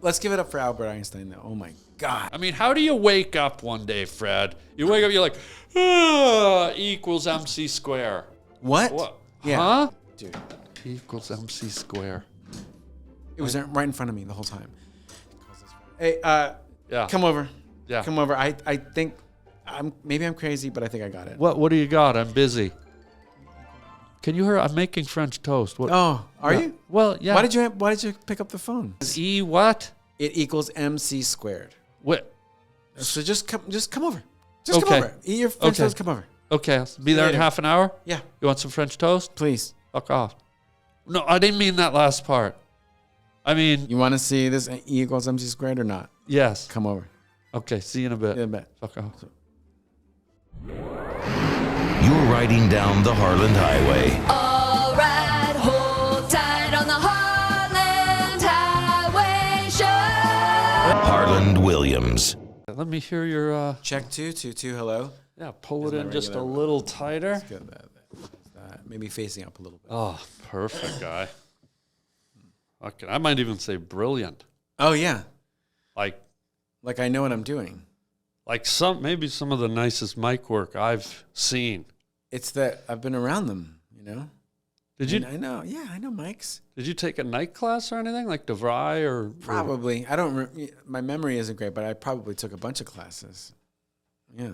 let's give it up for Albert Einstein, though. Oh, my God. I mean, how do you wake up one day, Fred? You wake up, you're like, E equals MC square. What? Yeah. Huh? Dude. E equals MC square. It was right in front of me the whole time. Hey, Yeah. come over. Yeah. Come over. I think maybe I'm crazy, but I think I got it. What do you got? I'm busy. Can you hear? I'm making French toast. What? Oh, are you? Well, yeah. Why did you pick up the phone? E what? It equals MC squared. What? So just come over. Just come Okay. over. Eat your French toast. Come over. Okay, I'll be there in later. half an hour. Yeah. You want some French toast? Please. Fuck off. No, I didn't mean that last part. I mean, You want to see this E equals MC squared or not? yes. Come over. Okay, see you in a bit. In a bit. Fuck off. You're riding down the Harland Highway. All right, hold tight on the Harland Highway Show. Harland Williams. Let me hear your. Check 222. Hello. Yeah, pull it my in just a regular- little tighter. Good. Maybe facing up a little bit. Oh, perfect, guy. Okay, I might even say brilliant. Oh yeah. Like I know what I'm doing. maybe some of the nicest mic work I've seen. It's that I've been around them. You know. Did you? I know. Yeah, I know Mike's. Did you take a night class or anything like DeVry or? Probably. I don't. My memory isn't great, but I probably took a bunch of classes. Yeah.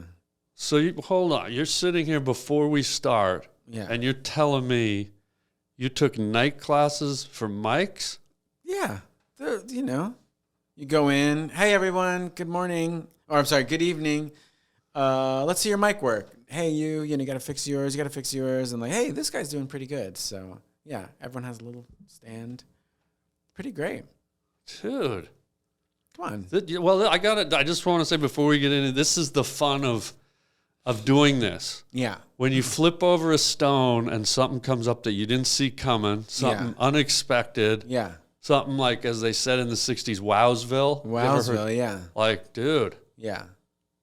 So hold on. You're sitting here before we start, Yeah. and you're telling me you took night classes for mics? Yeah. You know, you go in. Hey everyone. Good morning. Or I'm sorry. Good evening. Let's see your mic work. Hey you know, you got to fix yours. You got to fix yours. And like, hey, this guy's doing pretty good. So yeah, everyone has a little stand. Pretty great. Dude. Come on. Well, I just want to say before we get into this is the fun of doing this. Yeah. When you flip over a stone and something comes up that you didn't see coming, something unexpected, Yeah. something like, as they said in the 60s, Wowsville. You ever heard- Wowsville. Yeah. Like, dude. Yeah.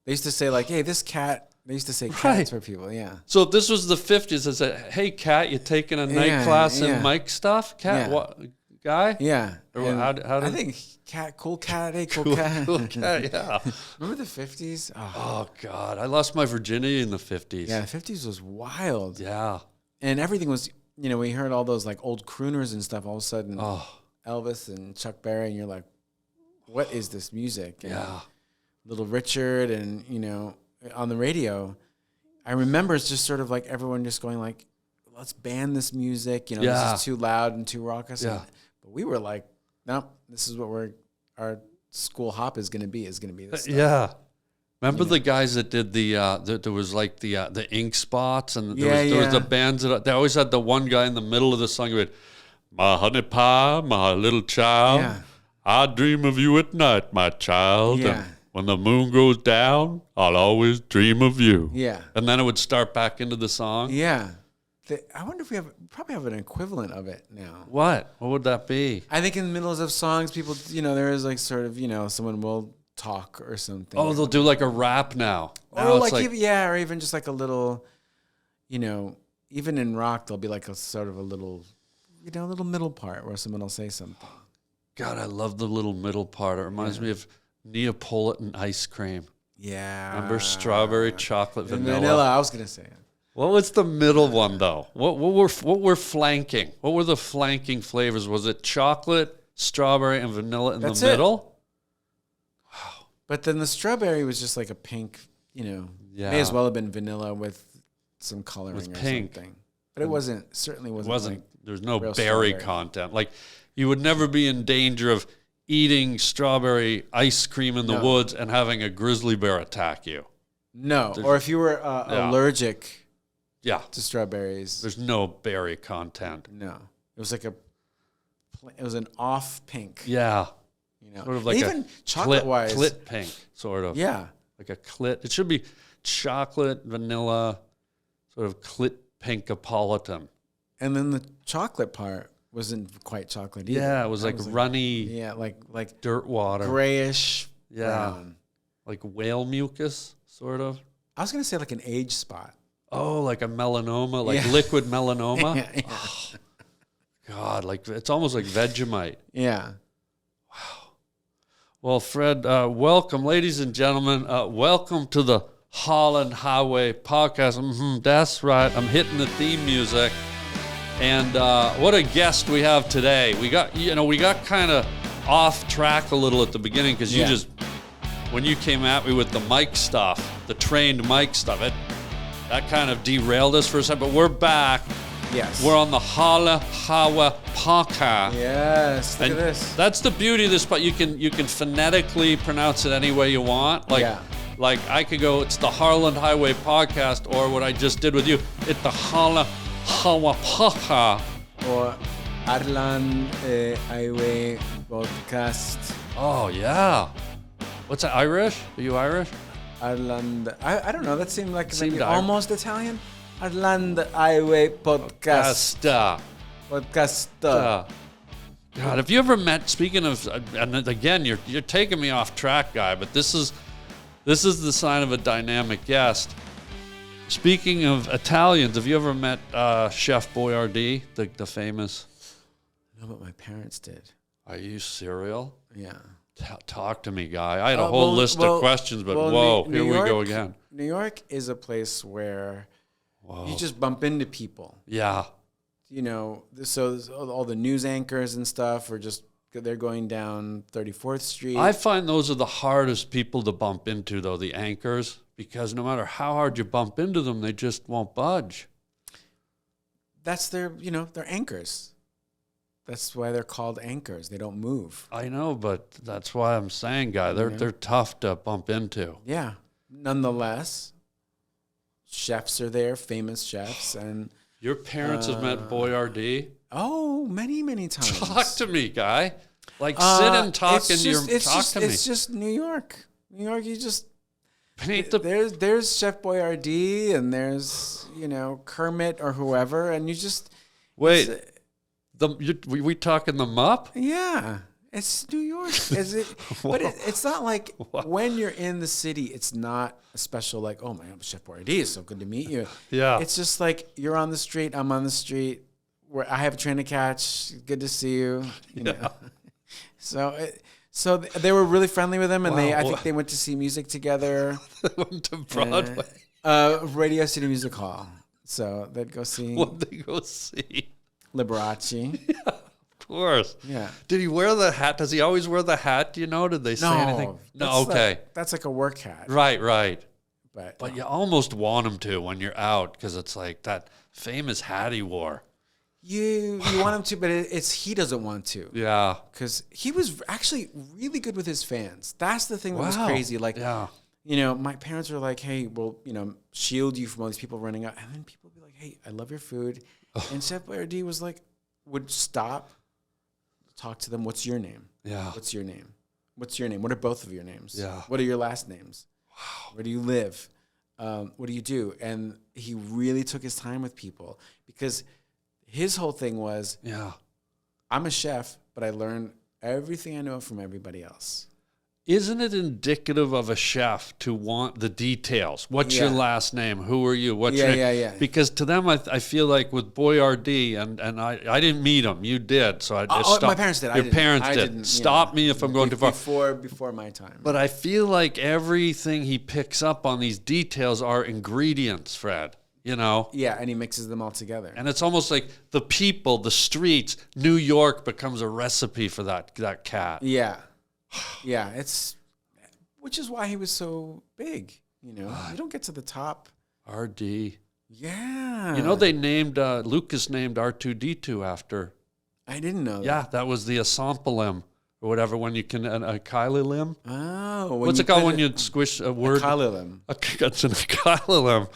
They used to say like, hey, this cat. They used to say cats Right. for people. Yeah. So if this was the 50s, it said, hey, Cat, you taking a night Yeah, class yeah. in mic stuff? Cat, Yeah. what? Guy? Yeah. Or And how I did- think cool cat. Hey, cool cat. Cool Cat, yeah. Remember the 50s? Oh. Oh, God. I lost my virginity in the 50s. Yeah, the 50s was wild. Yeah. And everything was, you know, we heard all those like old crooners and stuff. All of a sudden, Oh, Elvis and Chuck Berry, and you're like, what is this music? And yeah. Little Richard, and, you know, on the radio, I remember it's just sort of like everyone just going like, let's ban this music. You know, Yeah. this is too loud and too raucous. Yeah. But we were like, nope, this is what our school hop is going to be this stuff. Yeah. Remember the guys that did there was like the ink spots, and there was the bands that they always had the one guy in the middle of the song who would, my honey pie, my little child, Yeah. I dream of you at night, my child. Yeah. And when the moon goes down, I'll always dream of you. Yeah. And then it would start back into the song. Yeah. I wonder if we probably have an equivalent of it now. What? What would that be? I think in the middle of songs, people, you know, there is like sort of, you know, someone will talk or something. Oh, they'll do like a rap now. Or Now like, it's even, yeah, or even just like a little, you know, even in rock, there'll be like a sort of a little, you know, a little middle part where someone will say something. God, I love the little middle part. It reminds me of Neapolitan ice cream. Yeah. Remember strawberry, chocolate, And vanilla? I was going to say it. What was the middle one though? What were flanking? What were the flanking flavors? Was it chocolate, strawberry, and vanilla in That's the it. middle? But then the strawberry was just like a pink, you know, Yeah. may as well have been vanilla with some coloring With or pink. something. But it certainly It wasn't. wasn't. Like, There's no real berry strawberry. content. Like you would never be in danger of eating strawberry ice cream in the No. woods and having a grizzly bear attack you. no. Or if you were allergic Yeah. to strawberries. There's no berry content. No. It was like it was an off pink. Yeah. You know, Sort of like even a chocolate wise. clit pink, sort of. Yeah. Like a clit. It should be chocolate, vanilla, sort of clit pinkopolitan. And then the chocolate part wasn't quite chocolate either. Yeah, it was That like runny yeah, like dirt water. grayish Yeah. brown. Like whale mucus, sort of. I was gonna say like an age spot. Oh, like a melanoma, like Yeah. liquid melanoma. Yeah. God, like it's almost like Vegemite. Yeah. Well, Fred, welcome, ladies and gentlemen. Welcome to the Harland Highway podcast. That's right. I'm hitting the theme music. And what a guest we have today. We got kind of off track a little at the beginning because when you came at me with the mic stuff, the trained mic stuff, that kind of derailed us for a second. But we're back. Yes. We're on the Harland Highway podcast. Yes. Look at this. That's the beauty of this, but you can phonetically pronounce it any way you want. Like I could go, it's the Harland Highway podcast, or what I just did with you, it's the Harland Highway podcast. Or Armisen Highway podcast. Oh yeah. What's that? Irish? Are you Irish? Arland. I don't know. That seemed like maybe almost Italian. Arland Highway podcast. Podcast. God, have you ever met? Speaking of, and again, you're taking me off track, guy. But this is the sign of a dynamic guest. Speaking of Italians, have you ever met Chef Boyardee, the famous? No, but my parents did. Are you serial? Yeah. Talk to me, guy. I had a whole list of questions, but here we go again. New York is a place where you just bump into people. Yeah. You know, so all the news anchors and stuff are they're going down 34th Street. I find those are the hardest people to bump into, though, the anchors, because no matter how hard you bump into them, they just won't budge. That's they're anchors. That's why they're called anchors. They don't move. I know, but that's why I'm saying, guy, they're tough to bump into. Yeah. Nonetheless, chefs are there, famous chefs, and your parents have met Boyardee? Oh, many, many times. Talk to me, guy. Like sit and talk to me. It's just New York. New York, you just paint there's Chef Boyardee and there's, Kermit or whoever, and you just wait. We talking them up? Yeah. It's New York. Is it? But it's not like when you're in the city, it's not a special like, oh my God, Chef Boyardee, it's so good to meet you. Yeah. It's just like you're on the street, I'm on the street, where I have a train to catch. Good to see you. You know. So they were really friendly with him, and I think they went to see music together. They went to Broadway. Radio City Music Hall. So they'd go see. What they go see? Liberace. Yeah, of course. Yeah. Did he wear the hat? Does he always wear the hat? Do you know? Did they say anything? No. Okay. That's like a work hat. Right. But you almost want him to when you're out because it's like that famous hat he wore. You want him to, but he doesn't want to. Yeah. Because he was actually really good with his fans. That's the thing that was crazy. Like, my parents were like, hey, we'll, shield you from all these people running out. And then people would be like, hey, I love your food. And Chef Boyardee would stop, talk to them. What's your name? Yeah. What's your name? What's your name? What are both of your names? Yeah. What are your last names? Wow. Where do you live? What do you do? And he really took his time with people because his whole thing was, I'm a chef, but I learn everything I know from everybody else. Isn't it indicative of a chef to want the details? What's your last name? Who are you? What's your name? Yeah. Because to them, I feel like with Boyardee, and I didn't meet him. You did. So I stopped. My parents did. Your parents did. Stop me if I'm going too far. Before my time. But I feel like everything he picks up on these details are ingredients, Fred. Yeah, and he mixes them all together. And it's almost like the people, the streets, New York becomes a recipe for that cat. Yeah. Yeah, which is why he was so big. You don't get to the top. RD. Yeah. They named Lucas named R2D2 after. I didn't know that. Yeah, that was the asampalim or whatever when you can a kylilim. Oh, what's it called when you squish a word? A kylilim. That's an kylilim.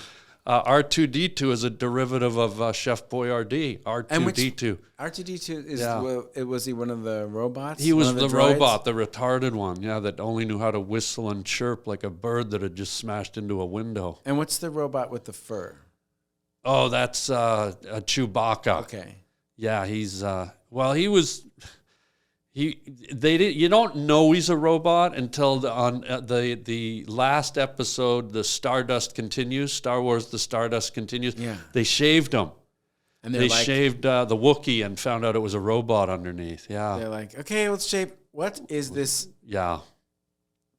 R2D2 is a derivative of Chef Boyardee. R2D2. R2D2 is was he one of the robots? He was the robot, the retarded one, that only knew how to whistle and chirp like a bird that had just smashed into a window. And what's the robot with the fur? Oh, that's a Chewbacca. Okay. Yeah, he's he was. You don't know he's a robot until on the last episode, the Stardust Continues, Star Wars: The Stardust Continues. Yeah. They shaved him. And they shaved the Wookiee and found out it was a robot underneath. Yeah. They're like, okay, let's shape. What is this? Yeah.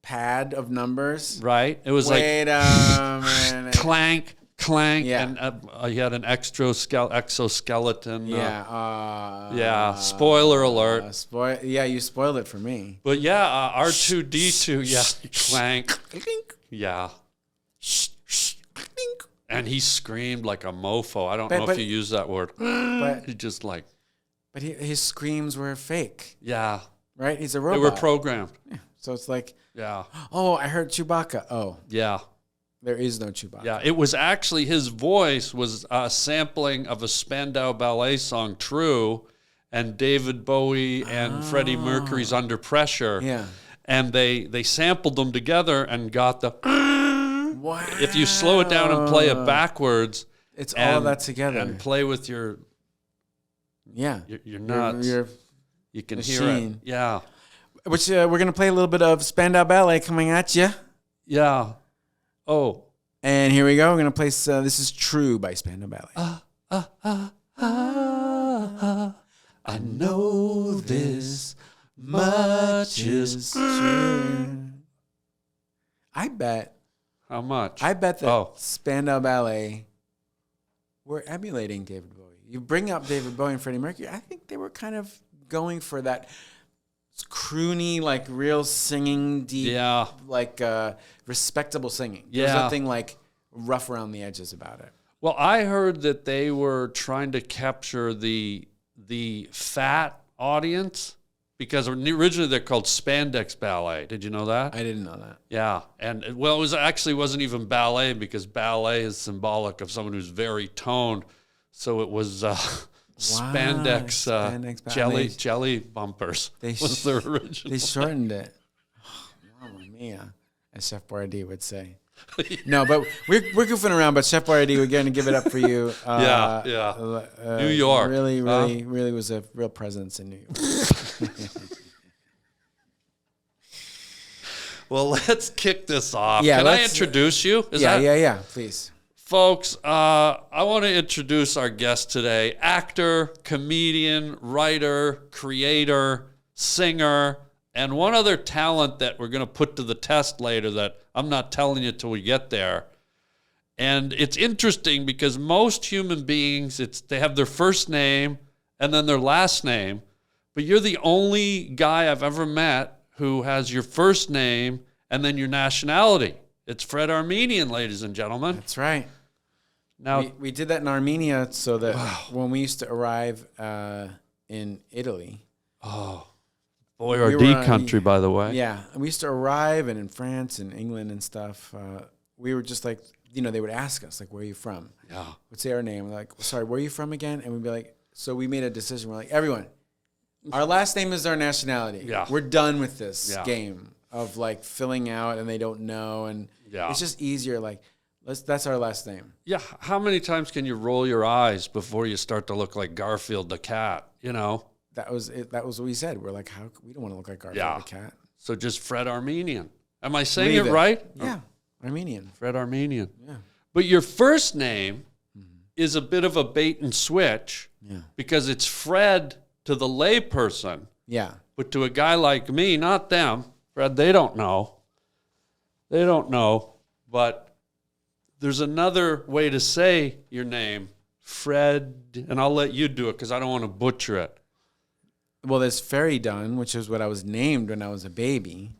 pad of numbers. Right? It was Wait a minute. clank, clank, Yeah. and he had an exoskeleton. Yeah. Spoiler alert. You spoiled it for me. But yeah, R2D2. Yeah, clank. Yeah. And he screamed like a mofo. I don't know if you use that word. But He just like, but his screams were fake, yeah. right? He's a They robot. were programmed. So it's like, Yeah. oh, I heard Chewbacca. Oh, Yeah. there is no Chewbacca. Yeah. It was actually, his voice was a sampling of a Spandau Ballet song, True, and David Bowie and Freddie Mercury's Under Pressure. Yeah. And they sampled them together and got the... Wow. If you slow it down and play it backwards... It's all of that together. And play with your nuts. You can hear it. machine. Yeah. Which we're going to play a little bit of Spandau Ballet coming at you. Yeah. Oh. And here we go. We're going to play, this is True by Spandau Ballet. I know this much is true. I bet How much? that Spandau Ballet were emulating David Bowie. You bring up David Bowie and Freddie Mercury. I think they were kind of going for that croony, like real singing, deep, like respectable singing. There's nothing like rough around the edges about it. Well, I heard that they were trying to capture the fat audience because originally they're called spandex ballet. Did you know that? I didn't know that. Yeah, and well, it wasn't even ballet because ballet is symbolic of someone who's very toned. So it was spandex jelly bumpers. Was their original. They shortened it. Mamma mia, as Chef Boyardee would say. No, but we're goofing around. But Chef Boyardee, we're going to give it up for you. New York. Really was a real presence in New York. Well, let's kick this off. Yeah, Can I introduce you? Yeah, please. Folks, I want to introduce our guest today. Actor, comedian, writer, creator, singer, and one other talent that we're going to put to the test later that I'm not telling you till we get there. And it's interesting because most human beings, they have their first name and then their last name. But you're the only guy I've ever met who has your first name and then your nationality. It's Fred Armenian, ladies and gentlemen. That's right. Now we did that in Armenia so that when we used to arrive in Italy. Oh, Boyardee country, by the way. Yeah. And we used to arrive and in France and England and stuff. We were just like, they would ask us, like, where are you from? Yeah. We'd say our name. We're like, sorry, where are you from again? And we'd be like, so we made a decision. We're like, everyone, our last name is our nationality. Yeah. We're done with this game of like filling out and they don't know. And it's just easier. Like, that's our last name. Yeah. How many times can you roll your eyes before you start to look like Garfield the cat? That was it. That was what we said. We're like, we don't want to look like Garfield the cat. So just Fred Armenian. Am I saying it right? Yeah. Armenian. Fred Armenian. Yeah. But your first name is a bit of a bait and switch because it's Fred to the layperson. Yeah. But to a guy like me, not them, Fred, they don't know. They don't know. But there's another way to say your name, Fred, and I'll let you do it because I don't want to butcher it. Well, there's Feridun, which is what I was named when I was a baby.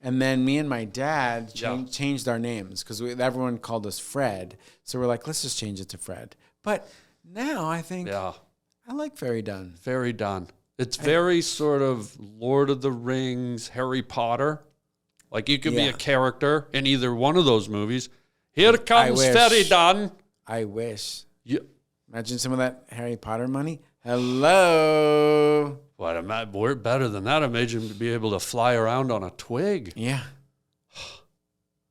And then me and my dad changed our names because everyone called us Fred. So we're like, let's just change it to Fred. But now I think I like Feridun. Feridun. It's very sort of Lord of the Rings, Harry Potter. Like you could be a character in either one of those movies. Here comes Feridun. I wish. Yeah. Imagine some of that Harry Potter money. Hello. What? We're better than that. Imagine to be able to fly around on a twig. Yeah.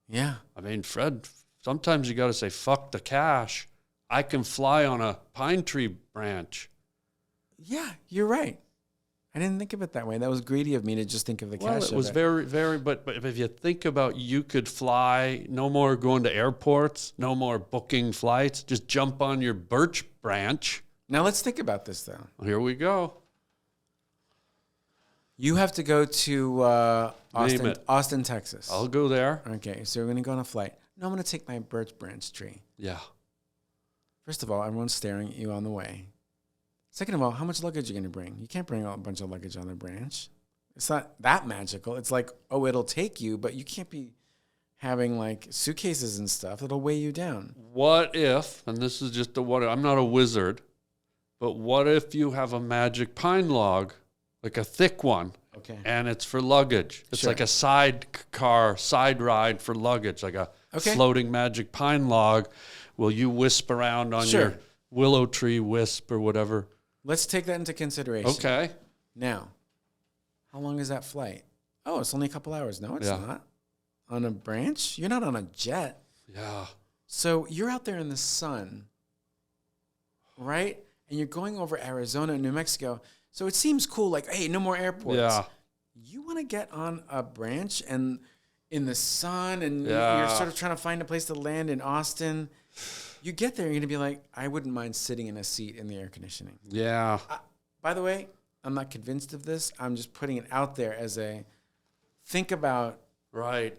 Yeah. I mean, Fred, sometimes you got to say, fuck the cash. I can fly on a pine tree branch. Yeah, you're right. I didn't think of it that way. That was greedy of me to just think of the cash. Well, it was very, very, but if you think about you could fly, no more going to airports, no more booking flights, just jump on your birch branch. Now let's think about this, though. Here we go. You have to go to Austin, Texas. I'll go there. Okay, so we're going to go on a flight. No, I'm going to take my birch branch tree. Yeah. First of all, everyone's staring at you on the way. Second of all, how much luggage are you going to bring? You can't bring a bunch of luggage on the branch. It's not that magical. It's like, oh, it'll take you, but you can't be having like suitcases and stuff. It'll weigh you down. What if, and this is just I'm not a wizard, but what if you have a magic pine log, like a thick one, okay, and it's for luggage? It's like a side ride for luggage, like a floating magic pine log. Will you wisp around on your willow tree wisp or whatever? Let's take that into consideration. Okay. Now, how long is that flight? Oh, it's only a couple hours. No, it's not. On a branch? You're not on a jet. Yeah. So you're out there in the sun, right? And you're going over Arizona and New Mexico. So it seems cool, like, hey, no more airports. Yeah. You want to get on a branch and in the sun and you're sort of trying to find a place to land in Austin. You get there, you're going to be like, I wouldn't mind sitting in a seat in the air conditioning. Yeah. By the way, I'm not convinced of this. I'm just putting it out there as a think about. Right.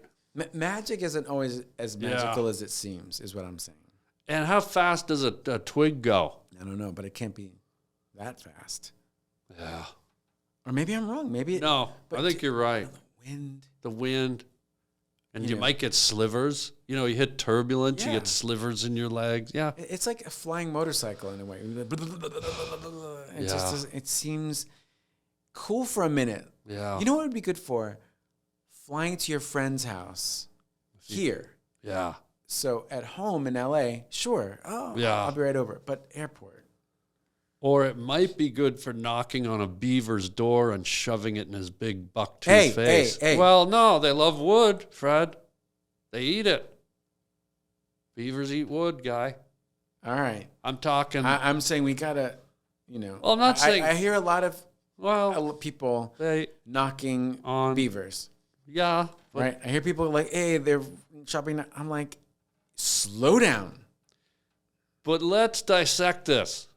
Magic isn't always as magical as it seems, is what I'm saying. And how fast does a twig go? I don't know, but it can't be that fast. Yeah. Or maybe I'm wrong. Maybe I think you're right. The wind. And you might get slivers. You know, you hit turbulence, you get slivers in your legs. Yeah. It's like a flying motorcycle in a way. It seems cool for a minute. Yeah. You know what would be good for? Flying to your friend's house here. Yeah. So at home in LA, sure. Oh, yeah. I'll be right over. But airport. Or it might be good for knocking on a beaver's door and shoving it in his big buck-toothed face. Hey. Well, no, they love wood, Fred. They eat it. Beavers eat wood, guy. All right. I'm talking. I'm saying we gotta, Well, I'm not saying. I hear a lot of people knocking on beavers. Yeah. Right. I hear people like, hey, they're shopping. I'm like, slow down. But let's dissect this.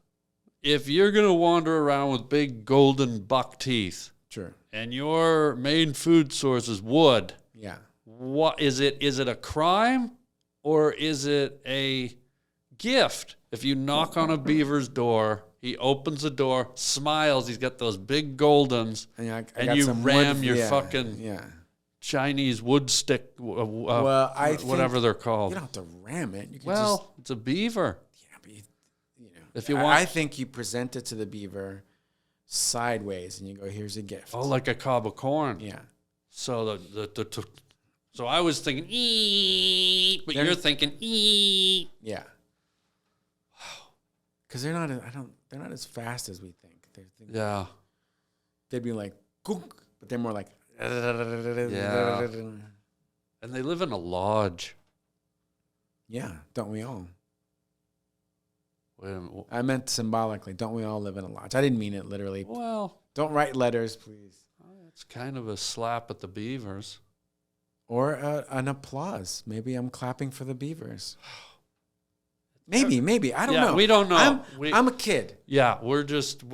If you're going to wander around with big golden buck teeth, sure, and your main food source is wood, what is it? Is it a crime or is it a gift? If you knock on a beaver's door, he opens the door, smiles, he's got those big goldens, and you ram your fucking Chinese wood stick, whatever they're called. You don't have to ram it. You can it's a beaver. If you want, I think you present it to the beaver sideways, and you go, "Here's a gift." Oh, like a cob of corn. Yeah. So so I was thinking eat, but you're thinking eat. Yeah. Wow. Because they're not. They're not as fast as we think. Yeah. They'd be like, "Gook," but they're more like. Yeah. And they live in a lodge. Yeah. Don't we all? Wait a minute. I meant symbolically. Don't we all live in a lodge? I didn't mean it literally. Well, don't write letters, please. It's kind of a slap at the beavers. Or an applause. Maybe I'm clapping for the beavers. Maybe. I don't know. We don't know. I'm a kid. Yeah, we're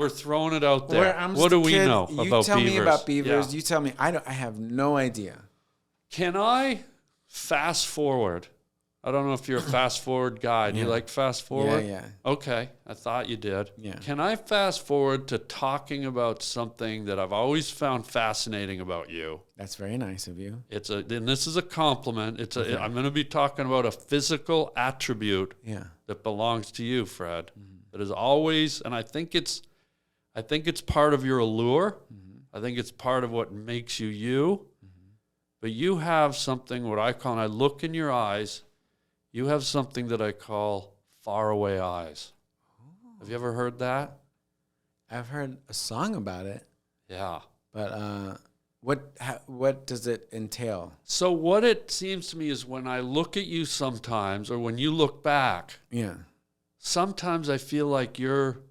throwing it out there. What do we know about beavers? You tell me about beavers. Yeah. You tell me. I have no idea. Can I fast forward? I don't know if you're a fast forward guy. Do you like fast forward? Yeah. Okay, I thought you did. Yeah. Can I fast forward to talking about something that I've always found fascinating about you? That's very nice of you. And this is a compliment. I'm going to be talking about a physical attribute that belongs to you, Fred. Mm-hmm. That is always, and I think it's part of your allure. Mm-hmm. I think it's part of what makes you you. Mm-hmm. But you have something what I call, and I look in your eyes. You have something that I call faraway eyes. Oh. Have you ever heard that? I've heard a song about it. Yeah. But what does it entail? So what it seems to me is when I look at you sometimes, or when you look back, sometimes I feel like you're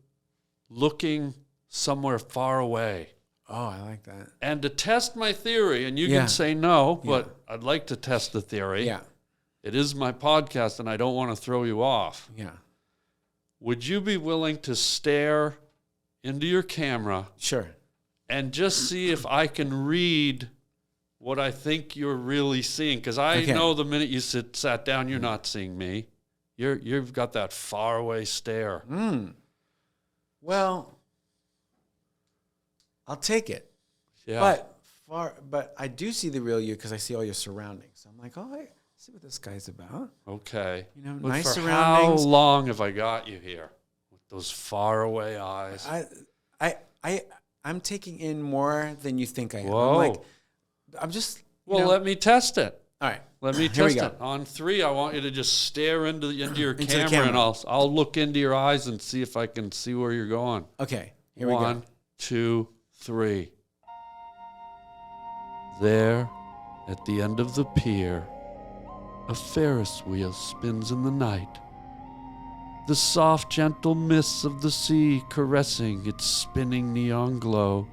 looking somewhere far away. Oh, I like that. And to test my theory, and you can say no, but I'd like to test the theory. Yeah. It is my podcast, and I don't want to throw you off. Yeah. Would you be willing to stare into your camera? Sure. and just see if I can read what I think you're really seeing. Because I know the minute you sat down, you're not seeing me. You've got that faraway stare. Well, I'll take it. Yeah. But I do see the real you because I see all your surroundings. So I'm like, oh, I see what this guy's about. Okay. You know, But nice for surroundings. how long have I got you here with those faraway eyes? I'm taking in more than you think I am. Whoa. I'm just. Well, let me test it. All right. Let me Here we test go. it. On 3, I want you to just stare into your Into the camera, and camera. I'll look into your eyes and see if I can see where you're going. Okay. Here we go. 1, 2, 3. There, at the end of the pier, a Ferris wheel spins in the night. The soft, gentle mists of the sea caressing its spinning neon glow.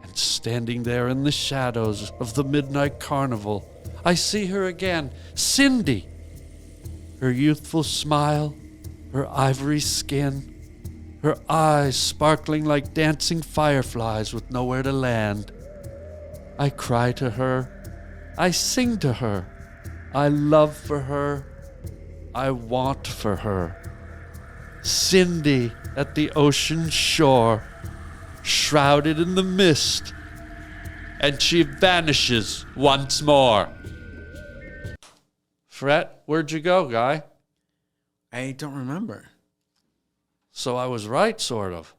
And standing there in the shadows of the midnight carnival, I see her again, Cindy. Her youthful smile, her ivory skin, her eyes sparkling like dancing fireflies with nowhere to land. I cry to her, I sing to her, I love for her, I want for her. Cindy at the ocean shore, shrouded in the mist, and she vanishes once more. Fret, where'd you go, guy? I don't remember. So I was right, sort of.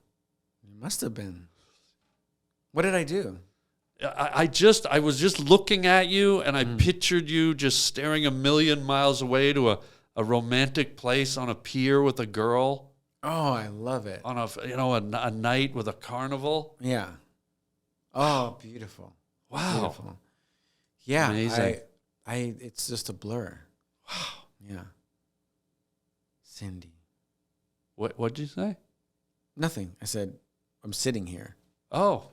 It must have been. What did I do? I was just looking at you, and I pictured you just staring a million miles away to a romantic place on a pier with a girl. Oh, I love it. On a night with a carnival. Yeah. Oh, beautiful. Wow. Beautiful. Yeah. Amazing. It's just a blur. Wow. Yeah. Cindy. What'd you say? Nothing. I said, I'm sitting here. Oh.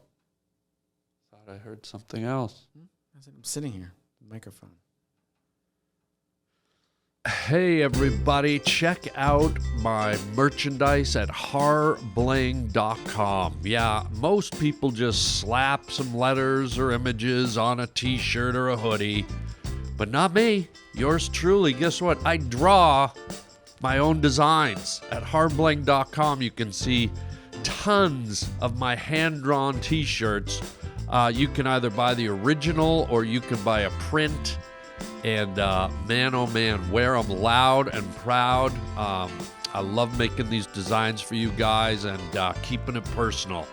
Thought I heard something else. I said, I'm sitting here. Microphone. Hey everybody, check out my merchandise at harbling.com. Yeah, most people just slap some letters or images on a t-shirt or a hoodie, but not me. Yours truly. Guess what? I draw my own designs. At harbling.com you can see tons of my hand-drawn t-shirts. You can either buy the original or you can buy a print. And man, oh man, wear them loud and proud. I love making these designs for you guys and keeping it personal.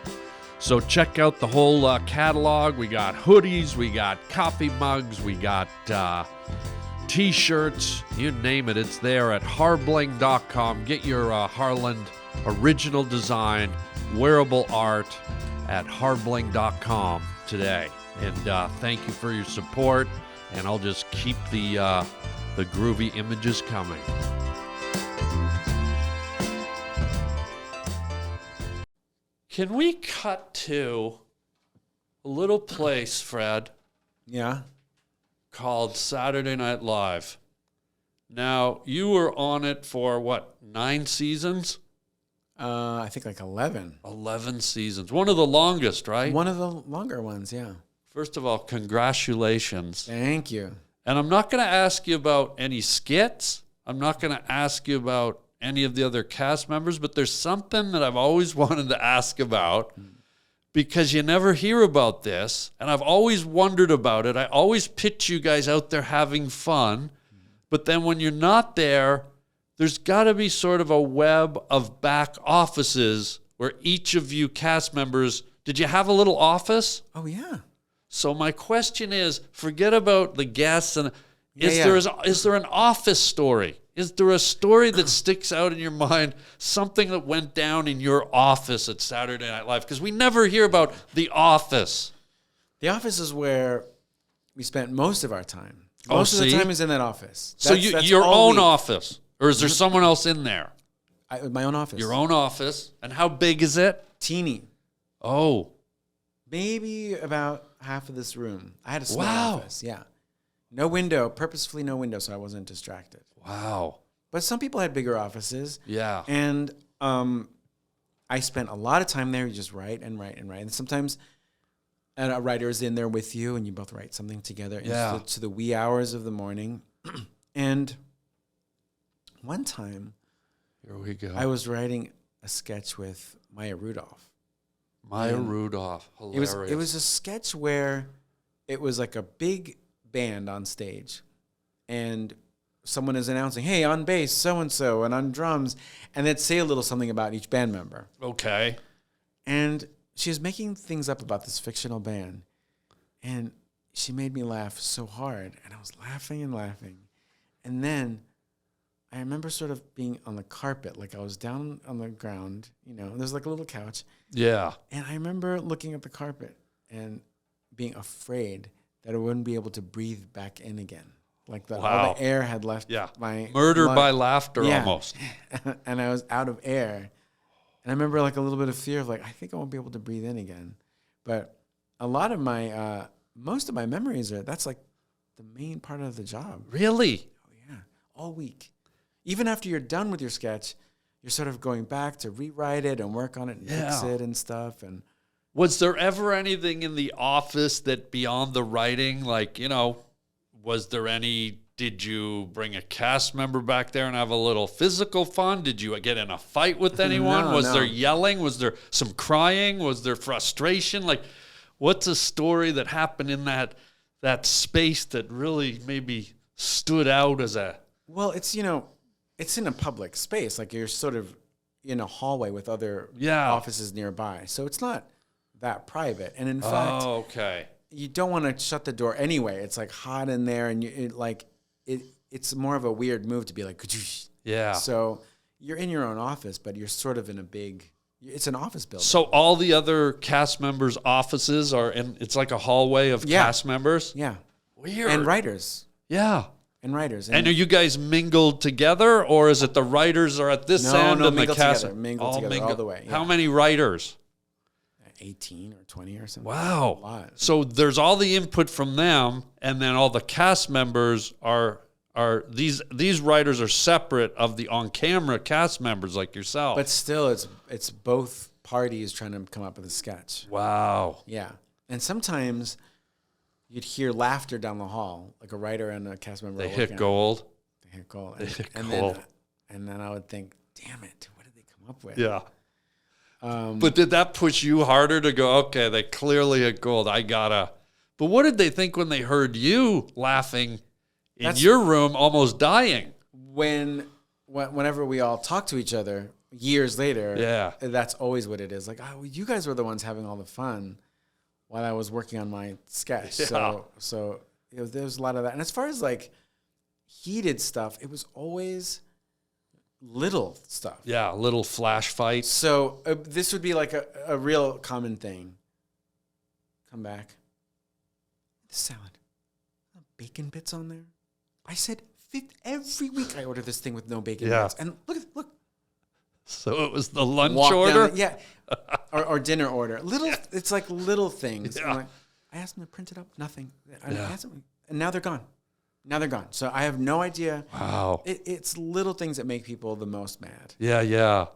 So check out the whole catalog. We got hoodies, we got coffee mugs, we got t-shirts, you name it, it's there at harbling.com. Get your Harland original design, wearable art at harbling.com today. And thank you for your support. And I'll just keep the groovy images coming. Can we cut to a little place, Fred, Yeah. called Saturday Night Live? Now, you were on it for, 9 seasons? I think like 11. 11 seasons. One of the longest, right? One of the longer ones, yeah. First of all, congratulations. Thank you. And I'm not going to ask you about any skits. I'm not going to ask you about any of the other cast members, but there's something that I've always wanted to ask about because you never hear about this, and I've always wondered about it. I always pitch you guys out there having fun, but then when you're not there, there's got to be sort of a web of back offices where each of you cast members, did you have a little office? Oh, yeah. So my question is, forget about the guests, and is there an office story? Is there a story that sticks out in your mind, something that went down in your office at Saturday Night Live? Because we never hear about the office. The office is where we spent most of our time. Oh, Most of the see? time is in that office. So That's your all own we- office, or is there someone else in there? My own office. Your own office. And how big is it? Teeny. Oh, Maybe about half of this room. I had a small Wow. office, yeah. No window, purposefully no window, so I wasn't distracted. wow. But some people had bigger offices. Yeah. And I spent a lot of time there. You just write and write and write. And sometimes a writer is in there with you, and you both write something together to the wee hours of the morning. And one time, here we go. I was writing a sketch with Maya Rudolph. Rudolph, hilarious. It was a sketch where it was like a big band on stage, and someone is announcing, "Hey, on bass, so and so, and on drums," and they'd say a little something about each band member. Okay. And she was making things up about this fictional band, and she made me laugh so hard, and I was laughing and laughing, and then I remember sort of being on the carpet, like I was down on the ground, there's like a little couch. Yeah. And I remember looking at the carpet and being afraid that I wouldn't be able to breathe back in again. Like all the air had left my murder lung. by laughter almost. And I was out of air. And I remember like a little bit of fear of like, I think I won't be able to breathe in again. But a lot of my, most of my memories that's like the main part of the job. Really? Oh, yeah. All week. Even after you're done with your sketch, you're sort of going back to rewrite it and work on it and fix it and stuff. And was there ever anything in the office that beyond the writing, like, was there any, did you bring a cast member back there and have a little physical fun? Did you get in a fight with anyone? Was there yelling? Was there some crying? Was there frustration? Like, what's a story that happened in that space that really maybe stood out as a... Well, it's in a public space. Like you're sort of in a hallway with other offices nearby. So it's not that private. And in fact, you don't want to shut the door anyway. It's like hot in there, and it's more of a weird move to be like, yeah. So you're in your own office, but you're sort of in it's an office building. So all the other cast members' offices are it's like a hallway of cast members? Yeah. Weird. And writers. Yeah. And writers. And are you guys mingled together, or is it the writers are at this end and the cast? Mingled together all the way. Yeah. How many writers? 18 or 20 or something. Wow. A lot. So there's all the input from them, and then all the cast members are these writers are separate of the on-camera cast members like yourself. But still, it's both parties trying to come up with a sketch. Wow. Yeah. And sometimes you'd hear laughter down the hall, like a writer and a cast member. They hit gold. They hit gold. And then I would think, damn it, what did they come up with? Yeah. But did that push you harder to go, okay, they clearly hit gold. But what did they think when they heard you laughing in your room, almost dying? Whenever we all talk to each other years later, that's always what it is. Like, oh, you guys were the ones having all the fun while I was working on my sketch. Yeah. So there was a lot of that. And as far as like heated stuff, it was always little stuff. Yeah, little flash fights. So this would be like a real common thing. Come back. The salad. Bacon bits on there. I said, every week I order this thing with no bacon bits. And look. So it was the lunch order? Or dinner order. It's like little things. Yeah. I asked them to print it up. Nothing. I asked them, and now they're gone. So I have no idea. Wow. It's little things that make people the most mad. Yeah.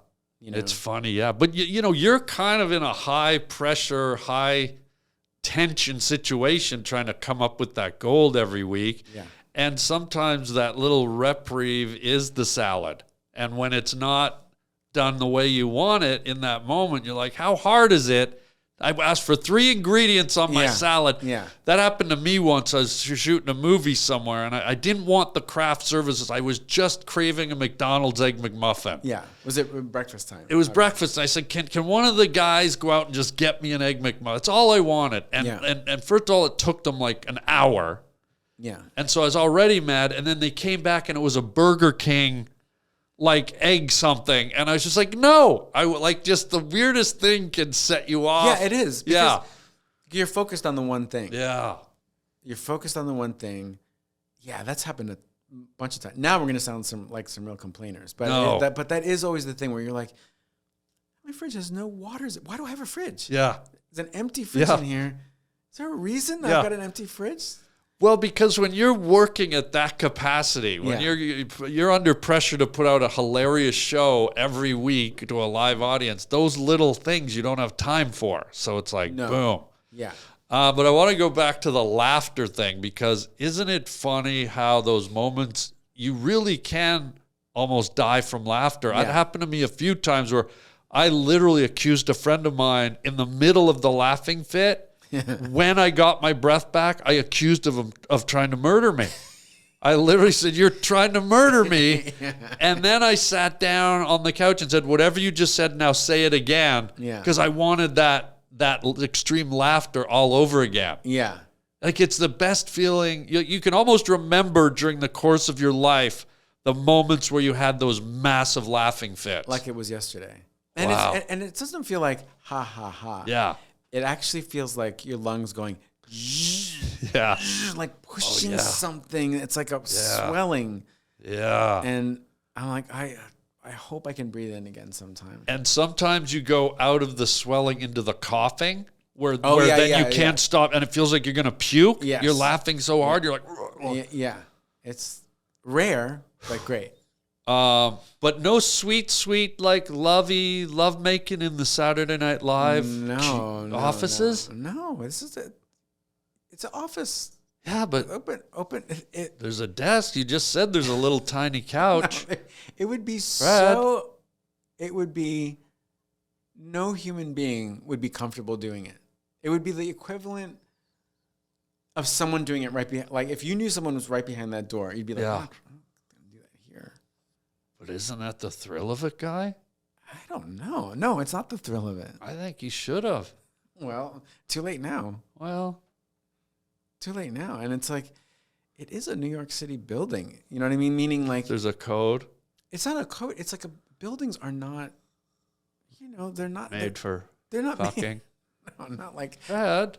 It's funny, yeah. But, you're kind of in a high-pressure, high-tension situation trying to come up with that gold every week. Yeah. And sometimes that little reprieve is the salad. And when it's not done the way you want it in that moment, you're like, how hard is it? I asked for 3 ingredients on my salad. Yeah. That happened to me once. I was shooting a movie somewhere, and I didn't want the craft services. I was just craving a McDonald's Egg McMuffin. Yeah. Was it breakfast time? It was breakfast. I said, can one of the guys go out and just get me an Egg McMuffin? That's all I wanted. And first of all, it took them like an hour. Yeah. And so I was already mad, and then they came back, and it was a Burger King like egg something, and I was just like, no, I like just the weirdest thing can set you off. Yeah, it is. Yeah, you're focused on the one thing. Yeah, you're focused on the one thing. Yeah, that's happened a bunch of times. Now we're gonna sound like some real complainers, but but that is always the thing where you're like, my fridge has no water. Why do I have a fridge? Yeah, there's an empty fridge in here. Is there a reason I've got an empty fridge? Well, because when you're working at that capacity, when you're under pressure to put out a hilarious show every week to a live audience, those little things you don't have time for. So it's like, boom. Yeah. But I want to go back to the laughter thing, because isn't it funny how those moments you really can almost die from laughter? It happened to me a few times where I literally accused a friend of mine in the middle of the laughing fit. When I got my breath back, I accused him of trying to murder me. I literally said, "You're trying to murder me." And then I sat down on the couch and said, "Whatever you just said, now say it again." Because I wanted that extreme laughter all over again. Yeah. Like, it's the best feeling. You can almost remember during the course of your life the moments where you had those massive laughing fits. Like it was yesterday. And, Wow. and it doesn't feel like ha, ha, ha. Yeah. It actually feels like your lungs going, Yeah. like pushing something. It's like a swelling. Yeah. And I'm like, I hope I can breathe in again sometime. And sometimes you go out of the swelling into the coughing, where yeah, then yeah, you can't stop, and it feels like you're going to puke. Yes. You're laughing so hard, you're like... Yeah. It's rare, but great. But no sweet, like lovemaking in the Saturday Night Live offices? No, this is it's an office. Yeah, but Open. there's a desk. You just said there's a little tiny couch. It would be it would be, no human being would be comfortable doing it. It would be the equivalent of someone doing it right behind. Like, if you knew someone was right behind that door, you'd be like, I'm not going to do that here. But isn't that the thrill of it, Guy? I don't know. No, it's not the thrill of it. I think you should have. Well, too late now. Well, Too late now. And it's like, it is a New York City building. You know what I mean? Meaning, like, there's a code. It's not a code. It's like buildings are not, they're not Made for they're not fucking. Made, no, not like Dad.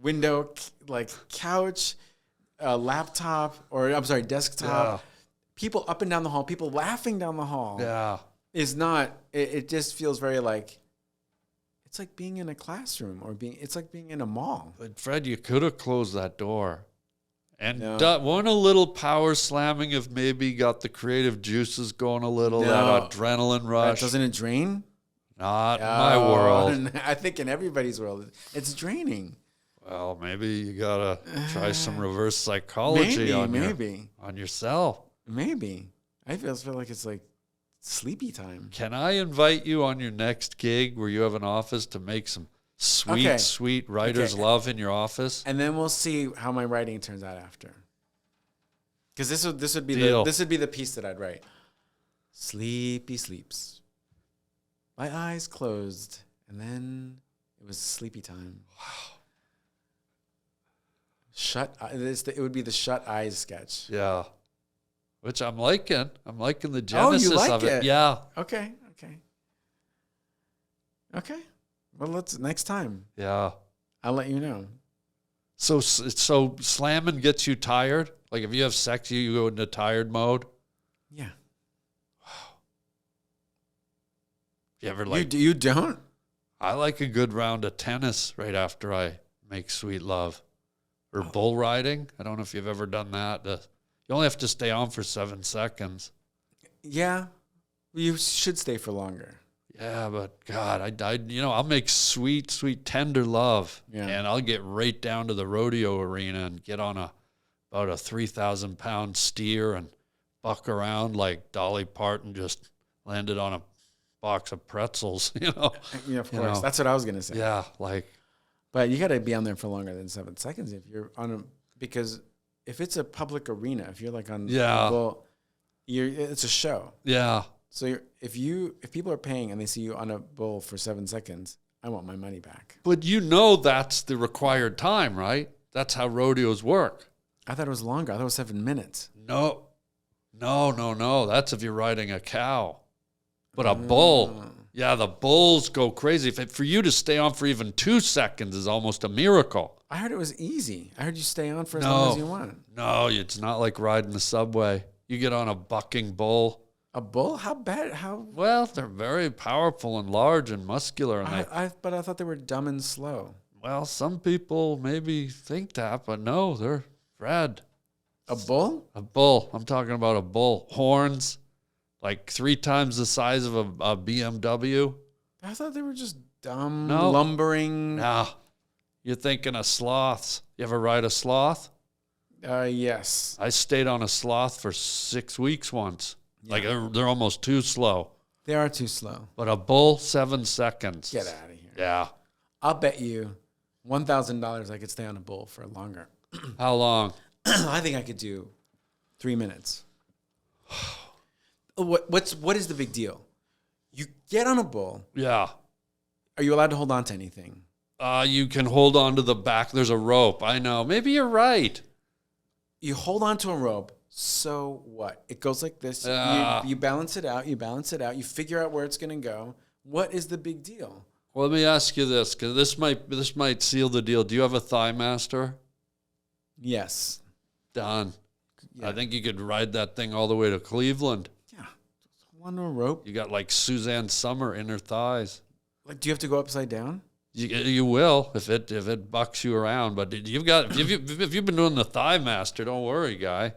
window, like couch, laptop, or I'm sorry, desktop. Yeah. People up and down the hall, people laughing down the hall. Yeah. Is not. It just feels very like. It's like being in a classroom, or it's like being in a mall. But Fred, you could have closed that door. And No. one a little power slamming if maybe got the creative juices going a little, No. that adrenaline rush. Doesn't it drain? Not in my world. I think in everybody's world, it's draining. Well, maybe you gotta try some reverse psychology on yourself. Maybe. I feel like it's like sleepy time. Can I invite you on your next gig where you have an office to make some sweet writer's love in your office? And then we'll see how my writing turns out after. Because this would be Deal. the piece that I'd write. Sleepy sleeps. My eyes closed, and then it was sleepy time. Wow. It would be the shut eyes sketch. Yeah. Which I'm liking. I'm liking the genesis of it. Yeah. Okay. Well, next time. Yeah. I'll let you know. So slamming gets you tired? Like, if you have sex, you go into tired mode? Yeah. You ever like... You don't? I like a good round of tennis right after I make sweet love. Or bull riding. I don't know if you've ever done that. You only have to stay on for 7 seconds. Yeah. You should stay for longer. Yeah, but God, I'll make sweet, tender love. Yeah. And I'll get right down to the rodeo arena and get on about a 3,000-pound steer and buck around like Dolly Parton just landed on a box of pretzels, Yeah, of course. That's what I was going to say. Yeah, like. But you got to be on there for longer than 7 seconds if you're on because if it's a public arena, if you're like on it's a show. Yeah. So if people are paying and they see you on a bull for 7 seconds, I want my money back. But that's the required time, right? That's how rodeos work. I thought it was longer. I thought it was 7 minutes. No. That's if you're riding a cow. But a bull, yeah, the bulls go crazy. For you to stay on for even 2 seconds is almost a miracle. I heard it was easy. I heard you stay on for as long as you want. No, it's not like riding the subway. You get on a bucking bull. A bull? How bad? How? Well, they're very powerful and large and muscular. And but I thought they were dumb and slow. Well, some people maybe think that, but no, they're red. A bull? A bull. I'm talking about a bull. Horns, like 3 times the size of a BMW. I thought they were just dumb, No. lumbering. Nah, you're thinking of sloths. You ever ride a sloth? Yes. I stayed on a sloth for 6 weeks once. Like they're almost too slow. They are too slow. But a bull, 7 seconds. Get out of here. Yeah. I'll bet you $1,000 I could stay on a bull for longer. How long? I think I could do 3 minutes. What is the big deal? You get on a bull. Yeah. Are you allowed to hold on to anything? You can hold on to the back. There's a rope. I know. Maybe you're right. You hold on to a rope. So what? It goes like this. You balance it out. You balance it out. You figure out where it's going to go. What is the big deal? Well, let me ask you this, because this might seal the deal. Do you have a Thigh Master? Yes. Done. Yeah. I think you could ride that thing all the way to Cleveland. Yeah. Hold on to a rope. You got like Suzanne Summer inner thighs. Like, do you have to go upside down? You will if it bucks you around. But if you've been doing the Thigh Master, don't worry, guy.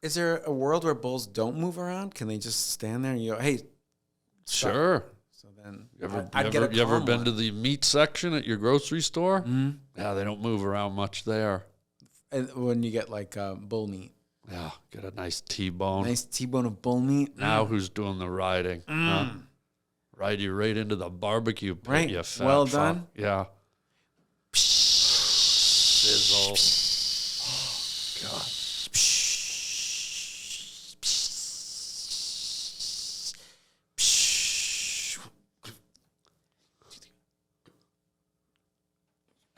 Is there a world where bulls don't move around? Can they just stand there and you go, hey, stop. Sure. So then You ever been to the meat section at your grocery store? Mm-hmm. Yeah, they don't move around much there. And when you get like bull meat. Yeah, get a nice T-bone. Nice T-bone of bull meat. Now who's doing the riding? Huh? Ride you right into the barbecue pit, Right. you fat Well fuck. done. Yeah. Sizzle. Oh, God.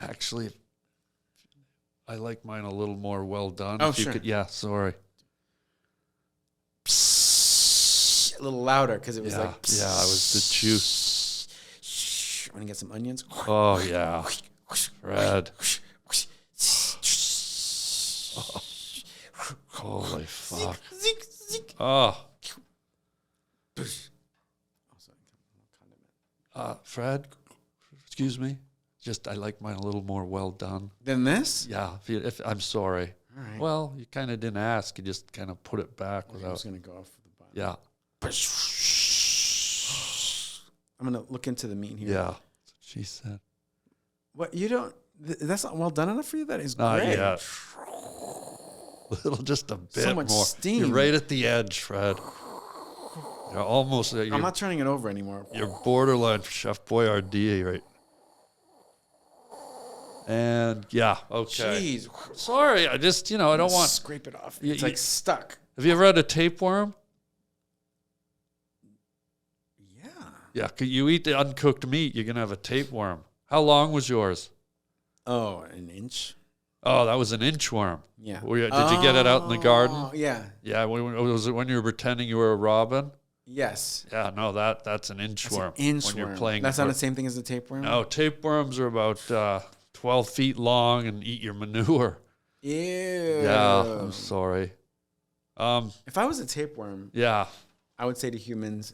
Actually, I like mine a little more well done. Oh, If you sure. yeah, sorry. A little louder because it was like. Yeah, it was the juice. I'm going to get some onions. Oh, yeah. Red. Holy fuck. Oh. Fred, excuse me. Just, I like mine a little more well done. Then this? Yeah, if I'm sorry. All right. Well, you kind of didn't ask. You just kind of put it back I'm without. just going to go off the bottom. Yeah. I'm going to look into the meat here. Yeah. That's what she said. What, you don't, that's not well done enough for you? That is Not great. yet. Little, just a bit So much more. steam. You're right at the edge, Fred. You're almost. I'm not turning it over anymore. You're borderline Chef Boyardee, right? And yeah, okay. Jeez. Sorry, I just I don't want. Scrape it off. You- It's like stuck. Have you ever had a tapeworm? Yeah. Yeah, 'cause you eat the uncooked meat, you're gonna have a tapeworm. How long was yours? Oh, an inch? Oh, that was an inchworm. Yeah. Did you get it out in the garden? Oh, yeah. Yeah. Was it when you were pretending you were a robin? Yes. Yeah. No, that's an inchworm. Inchworm. When you're playing. That's not the same thing as the tapeworm? No, tapeworms are about 12 feet long and eat your manure. Ew. Yeah. I'm sorry. If I was a tapeworm, Yeah. I would say to humans,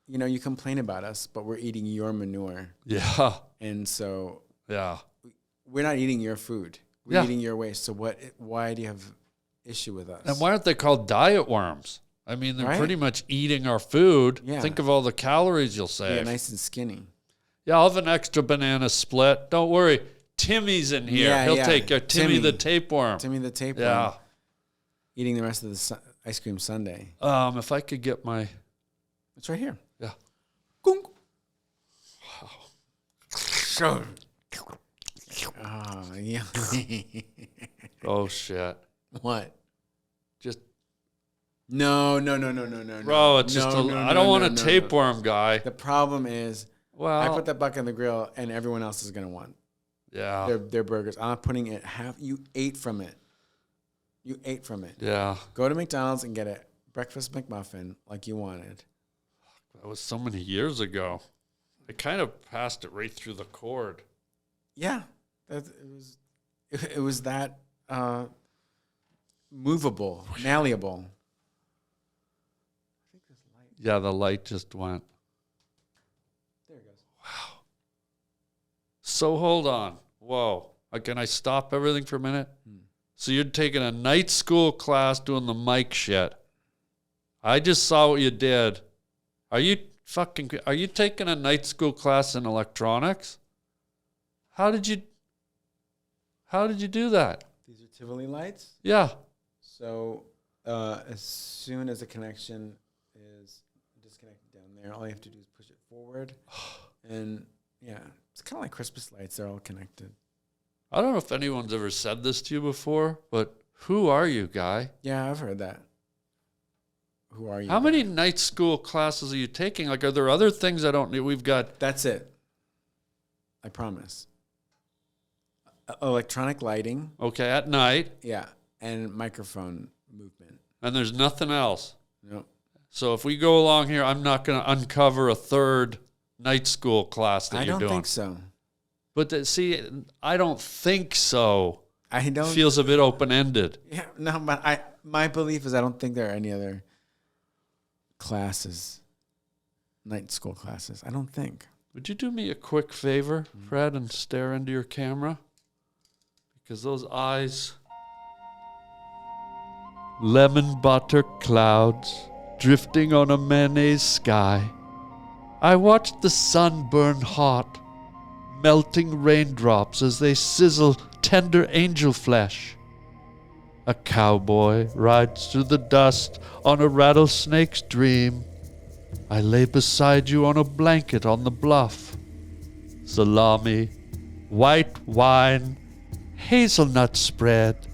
you complain about us, but we're eating your manure. Yeah. And so Yeah. we're not eating your food. We're Yeah. eating your waste. So why do you have issue with us? And why aren't they called diet worms? I mean, they're Right. pretty much eating our food. Yeah. Think of all the calories you'll Yeah, save. nice and skinny. Yeah, I'll have an extra banana split. Don't worry. Timmy's in here. Yeah, He'll yeah. take care. Timmy the tapeworm. Timmy the tapeworm. Yeah. Eating the rest of the ice cream sundae. If I could get my... It's right here. Yeah. Gunk. Sure. Oh, yeah. Oh, shit. What? Just... No. Bro, it's just I don't want a tapeworm, guy. The problem is, Well... I put that buck on the grill, and everyone else is going to want Yeah. their burgers. I'm not putting it half. You ate from it. Yeah. Go to McDonald's and get a breakfast McMuffin like you wanted. That was so many years ago. I kind of passed it right through the cord. Yeah, it was that movable, malleable. Yeah, the light just went. There it goes. So hold on. Whoa. Can I stop everything for a minute? So you're taking a night school class doing the mic shit. I just saw what you did. Are you taking a night school class in electronics? How did you do that? These are Tivoli lights. Yeah. So as soon as the connection is disconnected down there, all you have to do is push it forward. And yeah, it's kind of like Christmas lights. They're all connected. I don't know if anyone's ever said this to you before, but who are you, guy? Yeah, I've heard that. Who are you? How many night school classes are you taking? Like, are there other things I don't need? We've got... That's it. I promise. Electronic lighting. Okay, at night. Yeah, and microphone movement. And there's nothing else. No. So if we go along here, I'm not going to uncover a third night school class that you're doing. I don't think so. But see, I don't think so. I don't. Feels a bit open-ended. Yeah, no, but my belief is I don't think there are any other classes, night school classes. I don't think. Would you do me a quick favor, Fred, and stare into your camera? Because those eyes... Lemon butter clouds drifting on a mayonnaise sky. I watched the sun burn hot, melting raindrops as they sizzle tender angel flesh. A cowboy rides through the dust on a rattlesnake's dream. I lay beside you on a blanket on the bluff. Salami, white wine, hazelnut spread,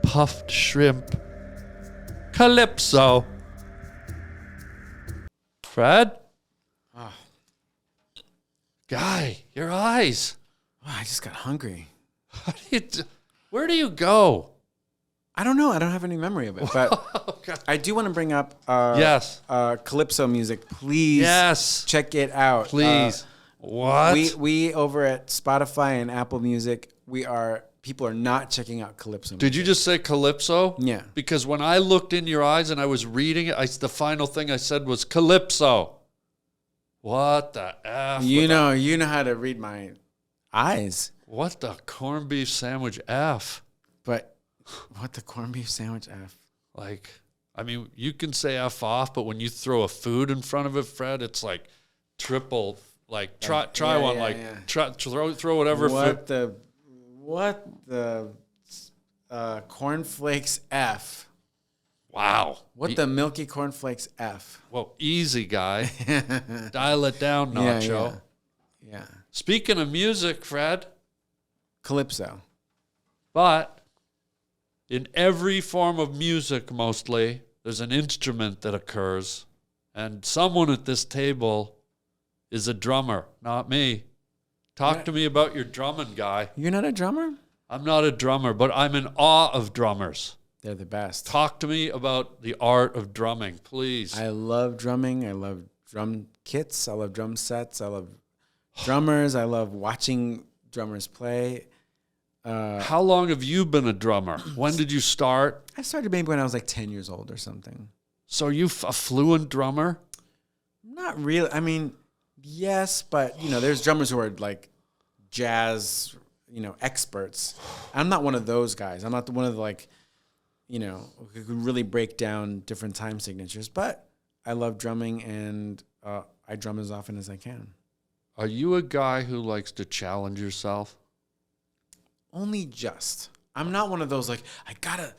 puffed shrimp, calypso. Fred? Oh. Guy, your eyes. Oh, I just got hungry. Where do you go? I don't know. I don't have any memory of it. But I do want to bring up Yes. Calypso music. Please Yes. check it out. Please. What? We over at Spotify and Apple Music, people are not checking out Calypso music. Did you just say calypso? Yeah. Because when I looked in your eyes and I was reading it, the final thing I said was calypso. What the F? You know how to read my eyes. What the corned beef sandwich F? But what the corned beef sandwich F? Like, I mean, you can say F off, but when you throw a food in front of it, Fred, it's like triple. Like, try one. Throw whatever. What the cornflakes F? Wow. What the milky cornflakes F? Well, easy, guy. Dial it down, Nacho. Yeah. Speaking of music, Fred. Calypso. But in every form of music, mostly, there's an instrument that occurs. And someone at this table is a drummer, not me. Talk to me about your drumming, guy. You're not a drummer? I'm not a drummer, but I'm in awe of drummers. They're the best. Talk to me about the art of drumming, please. I love drumming. I love drum kits. I love drum sets. I love drummers. I love watching drummers play. How long have you been a drummer? When did you start? I started maybe when I was like 10 years old or something. So are you a fluent drummer? Not really. I mean, yes, but, there's drummers who are like jazz, experts. I'm not one of those guys. I'm not one of the who could really break down different time signatures. But I love drumming, and I drum as often as I can. Are you a guy who likes to challenge yourself? Only just. I'm not one of those I gotta,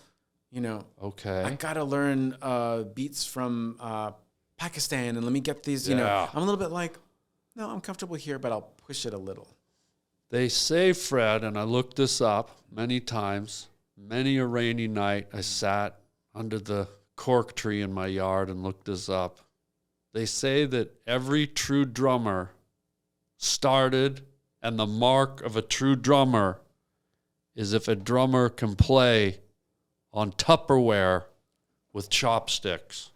Okay. I gotta learn beats from Pakistan and let me get these, Yeah. I'm a little bit no, I'm comfortable here, but I'll push it a little. They say, Fred, and I looked this up many times, many a rainy night, I sat under the cork tree in my yard and looked this up. They say that every true drummer started, and the mark of a true drummer is if a drummer can play on Tupperware with chopsticks.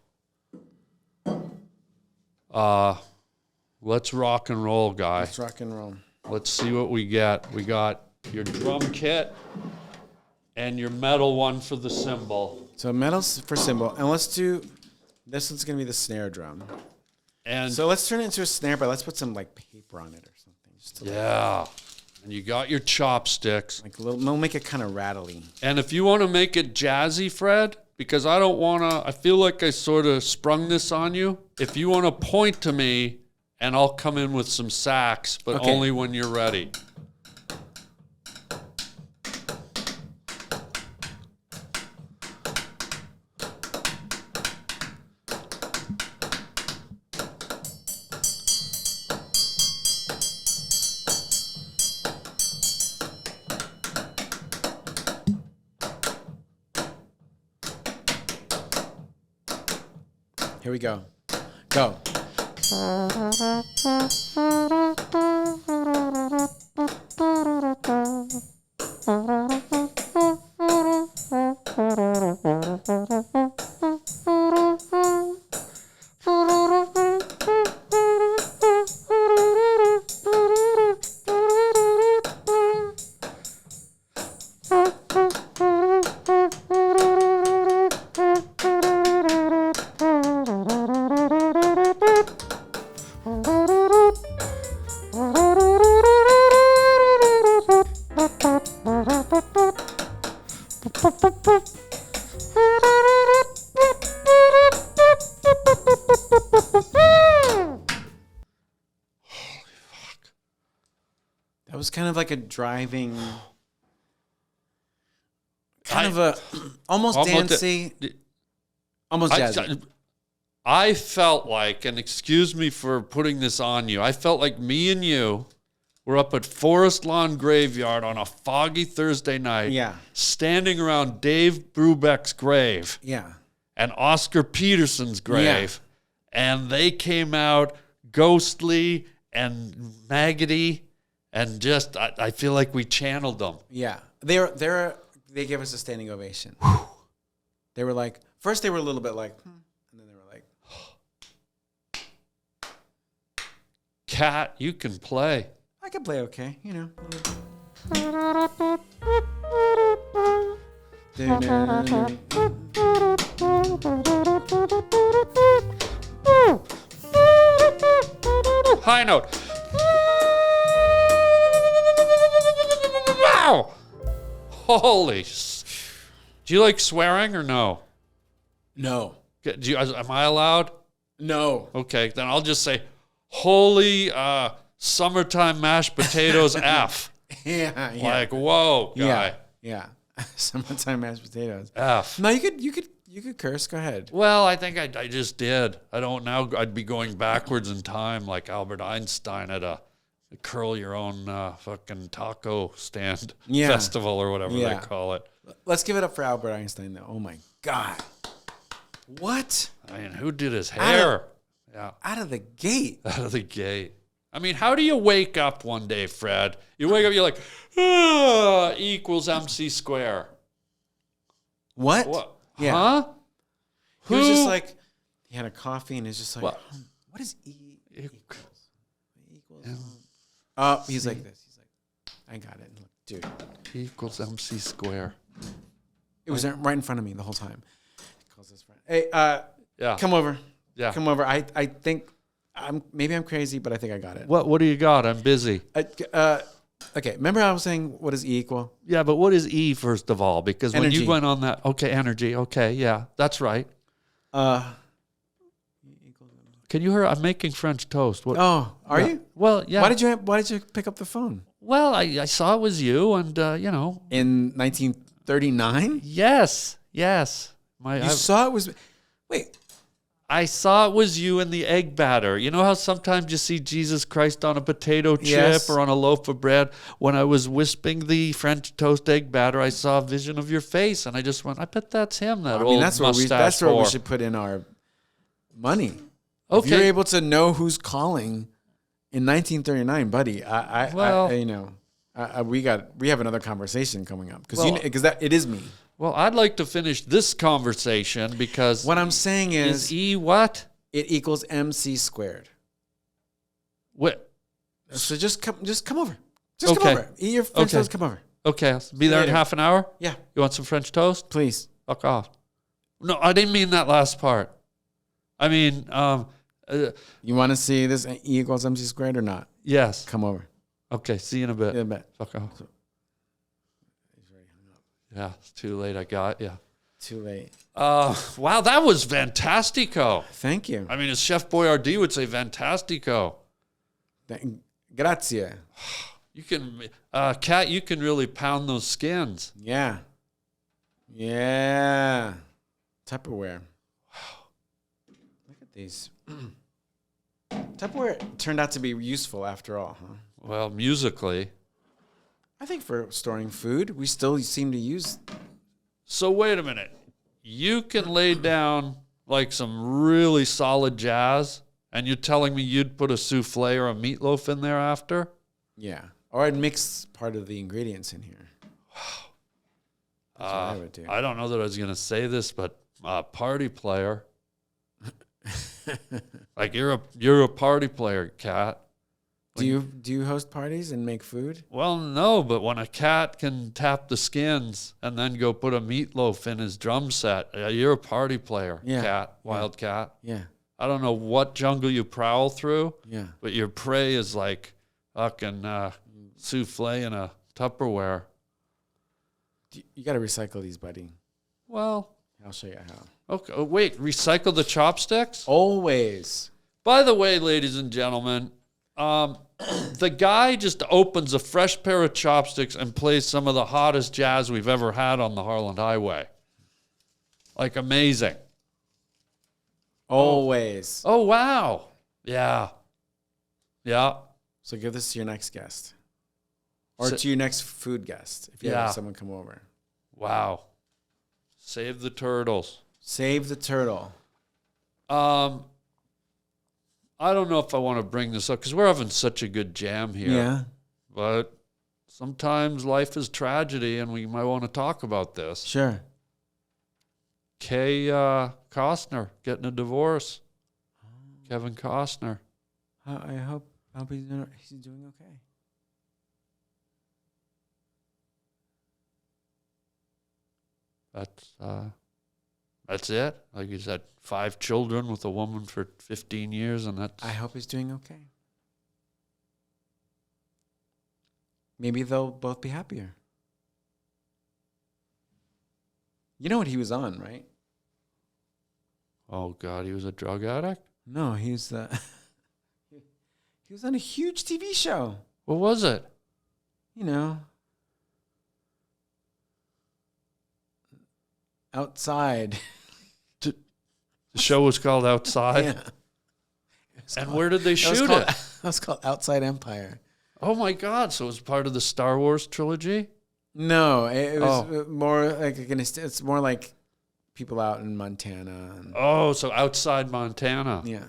Let's rock and roll, guy. Let's rock and roll. Let's see what we get. We got your drum kit and your metal one for the cymbal. So metal's for cymbal. And let's do, this one's going to be the snare drum. And So let's turn it into a snare, but let's put some paper on it or something. Yeah. And you got your chopsticks. Like we'll make it kind of rattly. And if you want to make it jazzy, Fred, because I don't want to, I feel like I sort of sprung this on you. If you want to point to me, and I'll come in with some sax, but only when you're ready. Here we go. Go. That was kind of like a driving, kind of a almost dancey, almost jazzy. I felt like, and excuse me for putting this on you, I felt like me and you were up at Forest Lawn Graveyard on a foggy Thursday night, standing around Dave Brubeck's grave, and Oscar Peterson's grave, and they came out ghostly and maggoty. And just, I feel like we channeled them. Yeah. They gave us a standing ovation. They were like, first they were a little bit like, and then they were like. Cat, you can play. I can play okay, you know. High note. Wow! Holy. Do you like swearing or no? No. Am I allowed? No. Okay, then I'll just say, holy summertime mashed potatoes F. Yeah. Like, whoa, guy. Yeah. Summertime mashed potatoes. F. No, you could curse. Go ahead. Well, I think I just did. I don't now. I'd be going backwards in time like Albert Einstein at a curl your own fucking taco stand festival or whatever they call it. Let's give it up for Albert Einstein, though. Oh, my God. What? I mean, who did his hair? Out of the gate. Out of the gate. I mean, how do you wake up one day, Fred? You wake up, you're like, equals MC square. What? Yeah. Huh? He was just like, he had a coffee and he's just like, what is E equals? He's like this. He's like, I got it. Look, dude. E equals MC square. It was right in front of me the whole time. He calls his friend. Hey, come over. Yeah. Come over. I think maybe I'm crazy, but I think I got it. What do you got? I'm busy. Okay. Remember I was saying what is E equal? Yeah, but what is E first of all? Because energy. When you went on that, energy. Okay, yeah, that's right. Can you hear? I'm making French toast. What? Oh, are you? Well, yeah. Why did you pick up the phone? Well, I saw it was you, and in 1939. Yes. You saw it was. Wait. I saw it was you in the egg batter. You know how sometimes you see Jesus Christ on a potato chip or on a loaf of bread? When I was wisping the French toast egg batter, I saw a vision of your face, and I just went, I bet that's him, old mustache. That's where we should put in our money. Okay. If you're able to know who's calling in 1939, buddy, we have another conversation coming up because it is me. Well, I'd like to finish this conversation because what I'm saying is E what? It equals MC squared. What? So just come over. Come over. Eat your French toast. Come over. Okay, I'll be there in half an hour. Yeah. You want some French toast? Please. Fuck off. No, I didn't mean that last part. I mean, you want to see this E equals MC squared or not? Yes. Come over. Okay, see you in a bit. In a bit. Fuck off. He's already hung up. Yeah, it's too late. I got you. Too late. Wow, that was fantastico. Thank you. I mean, as Chef Boyardee would say, fantastico. Grazie. You can, Kat, you can really pound those skins. Yeah. Yeah. Tupperware. Wow. Look at these. Tupperware turned out to be useful after all, huh? Well, musically. I think for storing food, we still seem to use. So wait a minute. You can lay down like some really solid jazz, and you're telling me you'd put a souffle or a meatloaf in there after? Yeah. Or I'd mix part of the ingredients in here. Wow. That's what I would do. I don't know that I was going to say this, but party player. Like you're a party player, Kat. Do you host parties and make food? Well, no, but when a cat can tap the skins and then go put a meatloaf in his drum set, you're a party player, cat, wild cat. Yeah. I don't know what jungle you prowl through, but your prey is like fucking souffle in a Tupperware. You got to recycle these, buddy. Well, I'll show you how. Okay. Oh, wait, recycle the chopsticks? Always. By the way, ladies and gentlemen, the guy just opens a fresh pair of chopsticks and plays some of the hottest jazz we've ever had on the Harland Highway. Like, amazing. Always. Oh, wow. Yeah. Yeah. So give this to your next guest. Or to your next food guest, if you have someone come over. Wow. Save the turtles. Save the turtle. I don't know if I want to bring this up because we're having such a good jam here. Yeah. But sometimes life is tragedy and we might want to talk about this. Sure. Costner getting a divorce. Kevin Costner. I hope he's doing okay. That's it. Like he's had 5 children with a woman for 15 years, and that's. I hope he's doing okay. Maybe they'll both be happier. You know what he was on, right? Oh God, he was a drug addict? No, he was on a huge TV show. What was it? You know, Outside. The show was called Outside? Yeah. And where did they shoot it? It was called Outside Empire. Oh my God! So it was part of the Star Wars trilogy? No, it was more like it's more like people out in Montana. So outside Montana. Yeah.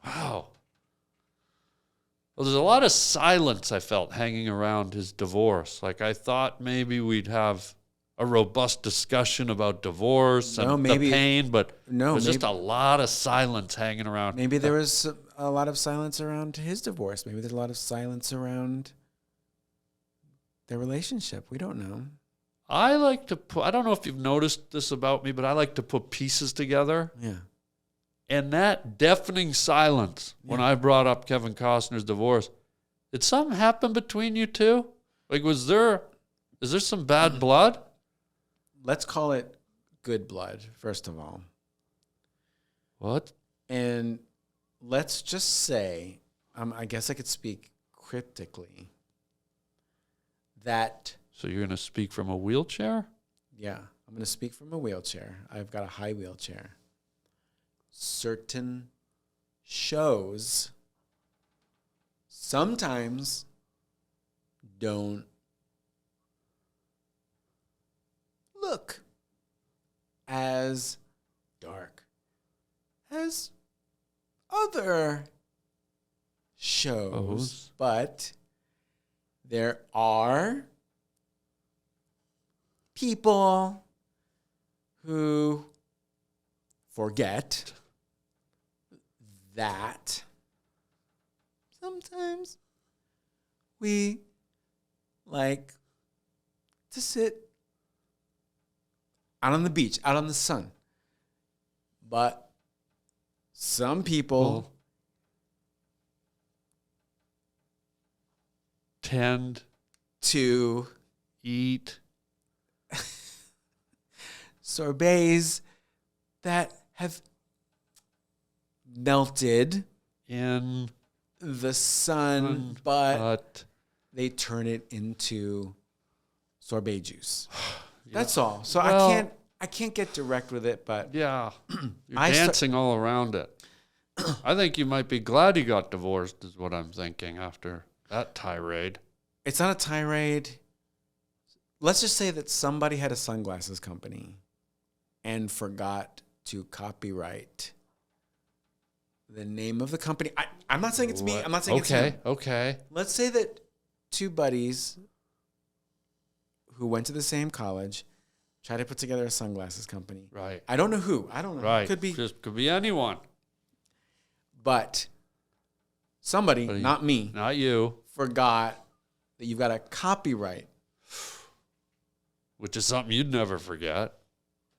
Wow. Well, there's a lot of silence I felt hanging around his divorce. Like I thought maybe we'd have a robust discussion about divorce and the pain, but there's just a lot of silence hanging around. Maybe there was a lot of silence around his divorce. Maybe there's a lot of silence around their relationship. We don't know. I like to put, I don't know if you've noticed this about me, but I like to put pieces together. Yeah. And that deafening silence when I brought up Kevin Costner's divorce, did something happen between you two? Like, is there some bad blood? Let's call it good blood, first of all. What? And let's just say, I guess I could speak cryptically, that... So you're going to speak from a wheelchair? Yeah, I'm going to speak from a wheelchair. I've got a high wheelchair. Certain shows sometimes don't look as dark as other shows, but there are people who forget that sometimes we like to sit out on the beach, out on the sun. But some people Tend to eat sorbets that have melted in the sun, but they turn it into sorbet juice. That's all. So Well- I can't get direct with it, but yeah. You're dancing all around it. I think you might be glad you got divorced, is what I'm thinking after that tirade. it's not a tirade. Let's just say that somebody had a sunglasses company and forgot to copyright the name of the company. I'm not saying it's me. I'm not saying it's him. Okay. Let's say that two buddies who went to the same college tried to put together a sunglasses company. Right. I don't know who. I don't know. Right. Could be. Could be anyone. But somebody, not me, Not you. forgot that you've got a copyright. Which is something you'd never forget.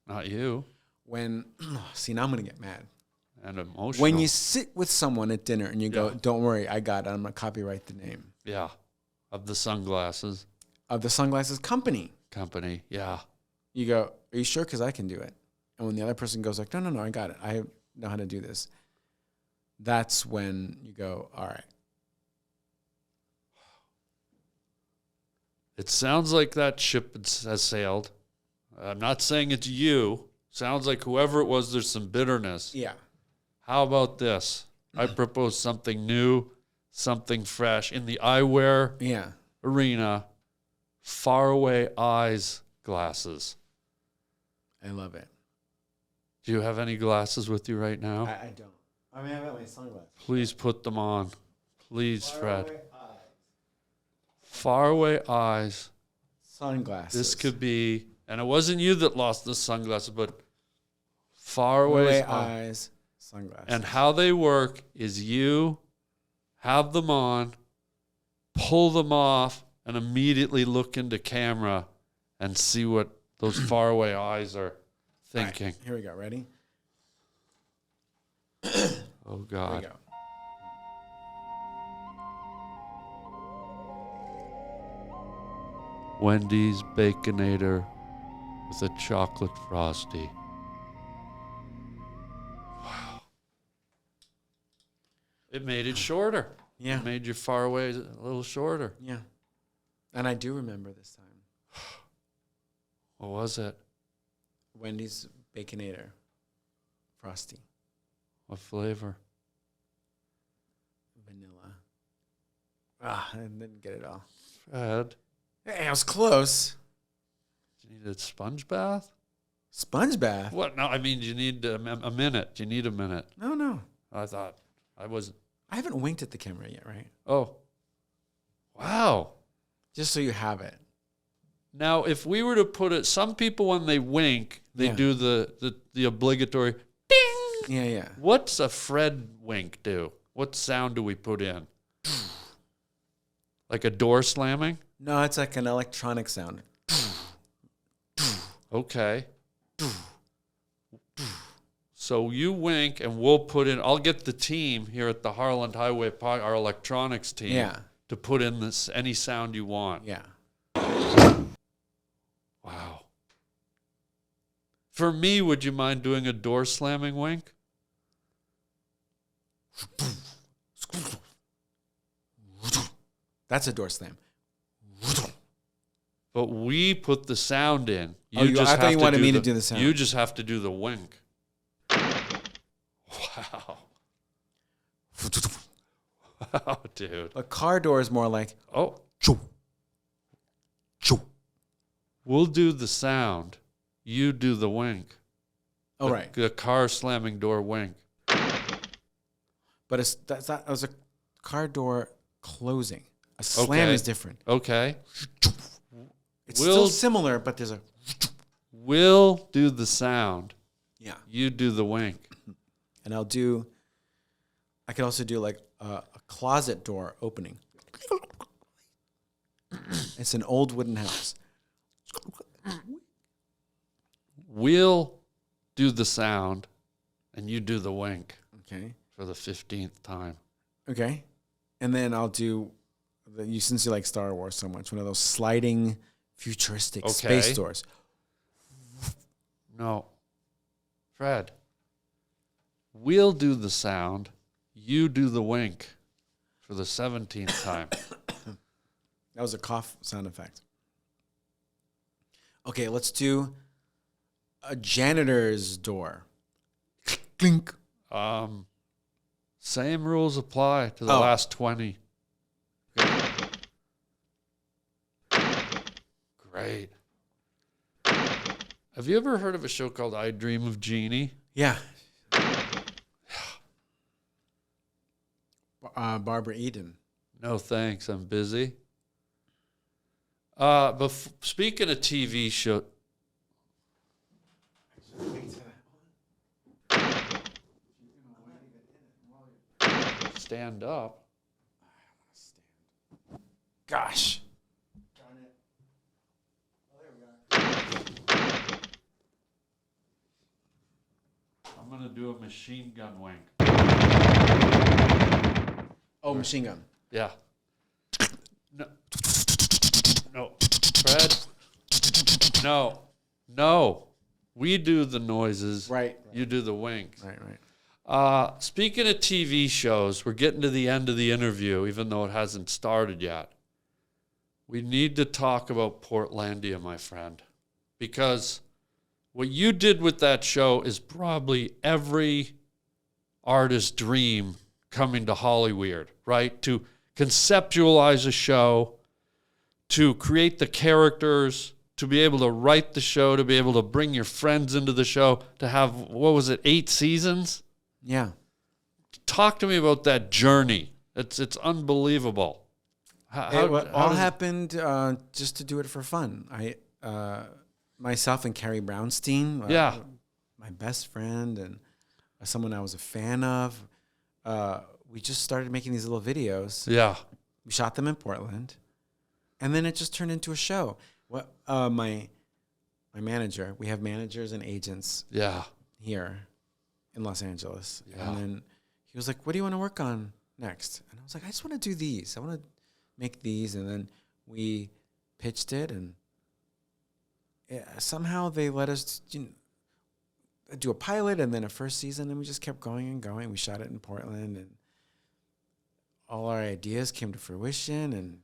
Not you. When, see, now I'm going to get mad. And emotional. When you sit with someone at dinner and you go, Yeah. don't worry, I got it. I'm going to copyright the name Yeah. Of the sunglasses of the sunglasses company. company. Yeah. You go, are you sure? Because I can do it. And when the other person goes like, no, I got it. I know how to do this. That's when you go, all right. It sounds like that ship has sailed. I'm not saying it's you. Sounds like whoever it was, there's some bitterness. Yeah. How about this? I propose something new, something fresh. In the eyewear Yeah. arena, faraway eyes glasses. I love it. Do you have any glasses with you right now? I don't. I mean, I've got my sunglasses. Please put them on. Please, Fred. Faraway eyes. Sunglasses. This could be, and it wasn't you that lost the sunglasses, but faraway eyes. eyes. Sunglasses. And how they work is you have them on, pull them off, and immediately look into camera and see what those faraway eyes are thinking. Right, here we go. Ready? Oh, Here we God. go. Wendy's Baconator with a chocolate frosty. Wow. It made it shorter. Yeah. It made your faraway a little shorter. Yeah. And I do remember this time. What was it? Wendy's Baconator. Frosty. What flavor? Vanilla. Ah, I didn't get it all. Fred, Hey, I was close. do you need a sponge bath? Sponge bath? What? No, I mean, you need a minute. Do you need a minute? No. I thought I wasn't. I haven't winked at the camera yet, right? Oh, wow. Just so you have it. Now, if we were to put it, some people when they wink, they Yeah. do the obligatory ding. Yeah. What's a Fred wink do? What sound do we put in? Like a door slamming? No, it's like an electronic sound. Okay. So you wink, and we'll put in. I'll get the team here at the Harland Highway Park, our electronics team, Yeah. to put in this any sound you want. Yeah. Wow. For me, would you mind doing a door slamming wink? That's a door slam. But we put the sound in. I thought you wanted me to do the sound. You just have to do the wink. Wow. Wow, dude. A car door is more like, Oh, choo, choo. we'll do the sound. You do the wink. Oh, The- right. The car slamming door wink. But that's not, it was a car door closing. A slam Okay. is different. Okay. It's We'll- still similar, but there's a, We'll do the sound. yeah. You do the wink. And I could also do like a closet door opening. It's an old wooden house. We'll do the sound, and you do the wink Okay. for the 15th time. Okay. And then I'll do since you like Star Wars so much, one of those sliding futuristic space doors. No. Fred, we'll do the sound. You do the wink for the 17th time. That was a cough sound effect. Okay, let's do a janitor's door. Clink. Same rules apply to the last 20. Great. Have you ever heard of a show called I Dream of Jeannie? Yeah. Barbara Eden. No thanks, I'm busy. But speaking of TV show, stand up. Gosh. Darn it. Oh, there we go. I'm gonna do a machine gun wink. Oh, machine gun. Yeah. No. No. Fred. No. No. We do the noises. Right. You do the wink. Right. Speaking of TV shows, we're getting to the end of the interview, even though it hasn't started yet. We need to talk about Portlandia, my friend, because what you did with that show is probably every artist's dream coming to Hollyweird, right? To conceptualize a show, to create the characters, to be able to write the show, to be able to bring your friends into the show, to have, 8 seasons? Yeah. Talk to me about that journey. It's unbelievable. It all happened just to do it for fun. Myself and Carrie Brownstein, my best friend and someone I was a fan of, we just started making these little videos. Yeah. We shot them in Portland, and then it just turned into a show. My manager, we have managers and agents here in Los Angeles. Yeah. And then he was like, what do you want to work on next? And I was like, I just want to do these. I want to make these. And then we pitched it, and somehow they let us do a pilot and then a first season, and we just kept going and going. We shot it in Portland, and all our ideas came to fruition, and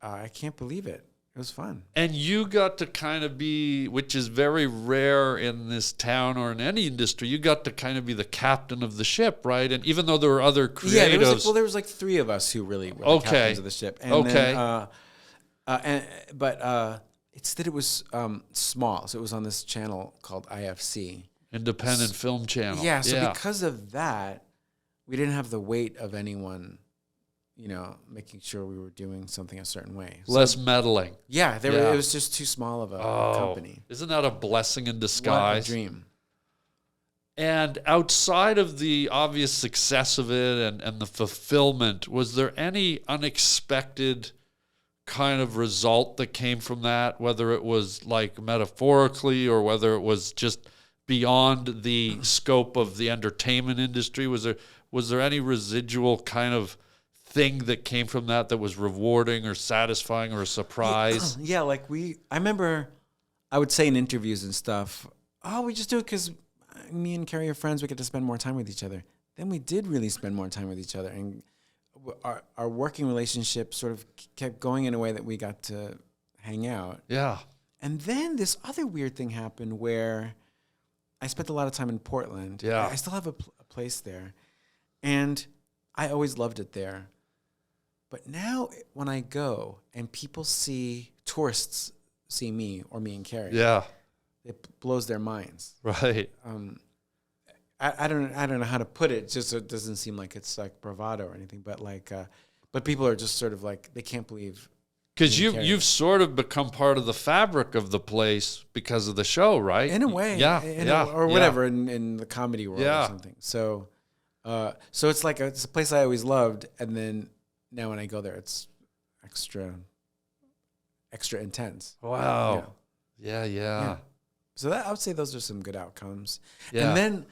I can't believe it. It was fun. And you got to kind of be, which is very rare in this town or in any industry, you got to kind of be the captain of the ship, right? And even though there were other creatives. Yeah, there was like 3 of us who really were the captains of the ship. And then, it's that it was small. So it was on this channel called IFC. Independent Film Channel. Yeah, so because of that, we didn't have the weight of anyone, making sure we were doing something a certain way. Less meddling. Yeah, it was just too small of a company. Isn't that a blessing in disguise? What a dream. And outside of the obvious success of it and the fulfillment, was there any unexpected kind of result that came from that, whether it was like metaphorically or whether it was just beyond the scope of the entertainment industry? Was there any residual kind of thing that came from that was rewarding or satisfying or a surprise? Yeah, I remember I would say in interviews and stuff, we just do it because me and Carrie are friends, we get to spend more time with each other. Then we did really spend more time with each other, and our working relationship sort of kept going in a way that we got to hang out. Yeah. And then this other weird thing happened where I spent a lot of time in Portland. Yeah. I still have a place there, and I always loved it there. But now when I go and tourists see me or me and Carrie, it blows their minds. Right. I don't know how to put it. Just so it doesn't seem like it's like bravado or anything, but but people are just sort of like, they can't believe. Because you've sort of become part of the fabric of the place because of the show, right? In a way, or whatever in the comedy world or something. So, it's like it's a place I always loved, and then now when I go there, it's extra intense. Wow. Yeah. So I would say those are some good outcomes. Yeah. And then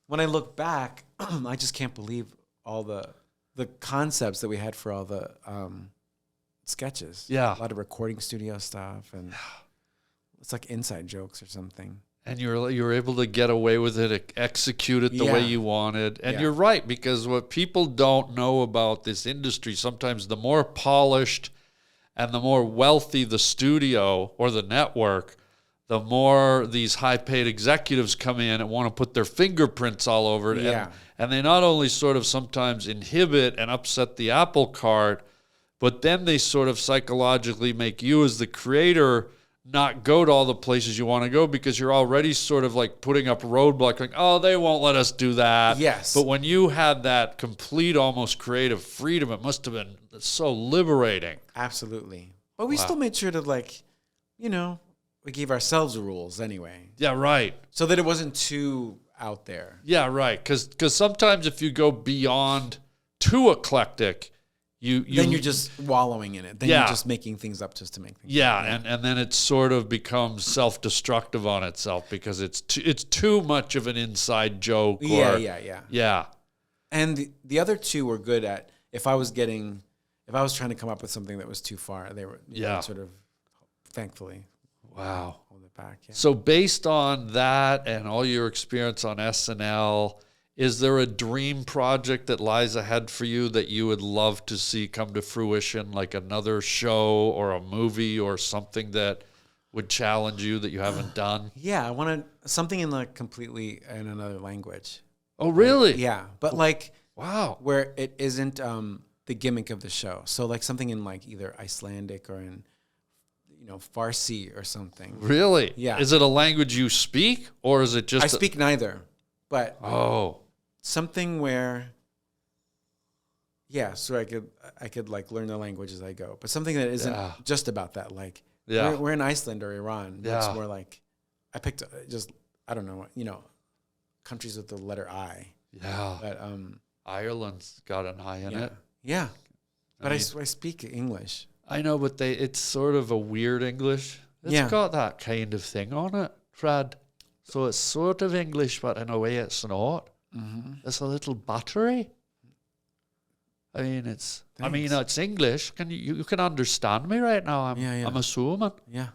when I look back, I just can't believe all the concepts that we had for all the sketches. Yeah. A lot of recording studio stuff, and it's like inside jokes or something. And you're able to get away with it, execute it the way you wanted. And you're right, because what people don't know about this industry, sometimes the more polished and the more wealthy the studio or the network, the more these high-paid executives come in and want to put their fingerprints all over it. Yeah. And they not only sort of sometimes inhibit and upset the apple cart, but then they sort of psychologically make you as the creator not go to all the places you want to go because you're already sort of like putting up roadblocks, like, oh, they won't let us do that. Yes. But when you had that complete, almost creative freedom, it must have been so liberating. Absolutely. But we still made sure to, like, we gave ourselves rules anyway. Yeah, right. So that it wasn't too out there. Yeah, right. Because sometimes if you go beyond too eclectic, then you're just wallowing in it. Then you're just making things up just to make things up. And then it sort of becomes self-destructive on itself because it's too much of an inside joke. Yeah. And the other two were good at, if I was trying to come up with something that was too far, they were sort of, thankfully, wow, hold it back. Yeah. So based on that and all your experience on SNL, is there a dream project that lies ahead for you that you would love to see come to fruition, like another show or a movie or something that would challenge you that you haven't done? Yeah, I want something in completely in another language. Oh, really? Yeah, but wow, where it isn't the gimmick of the show. So like something in like either Icelandic or in Farsi or something. Really? Yeah. Is it a language you speak, or is it just? I speak neither, but something where, so I could like learn the language as I go, but something that isn't just about that. Like we're in Iceland or Iran. It's more like I picked just I don't know countries with the letter I. Yeah. But Ireland's got an I in it. Yeah. But I speak English. I know, but it's sort of a weird English. It's got that kind of thing on it, Fred. So it's sort of English, but in a way it's not. Mm-hmm. It's a little buttery. I mean, it's English. You can understand me right now? I'm assuming. Yeah.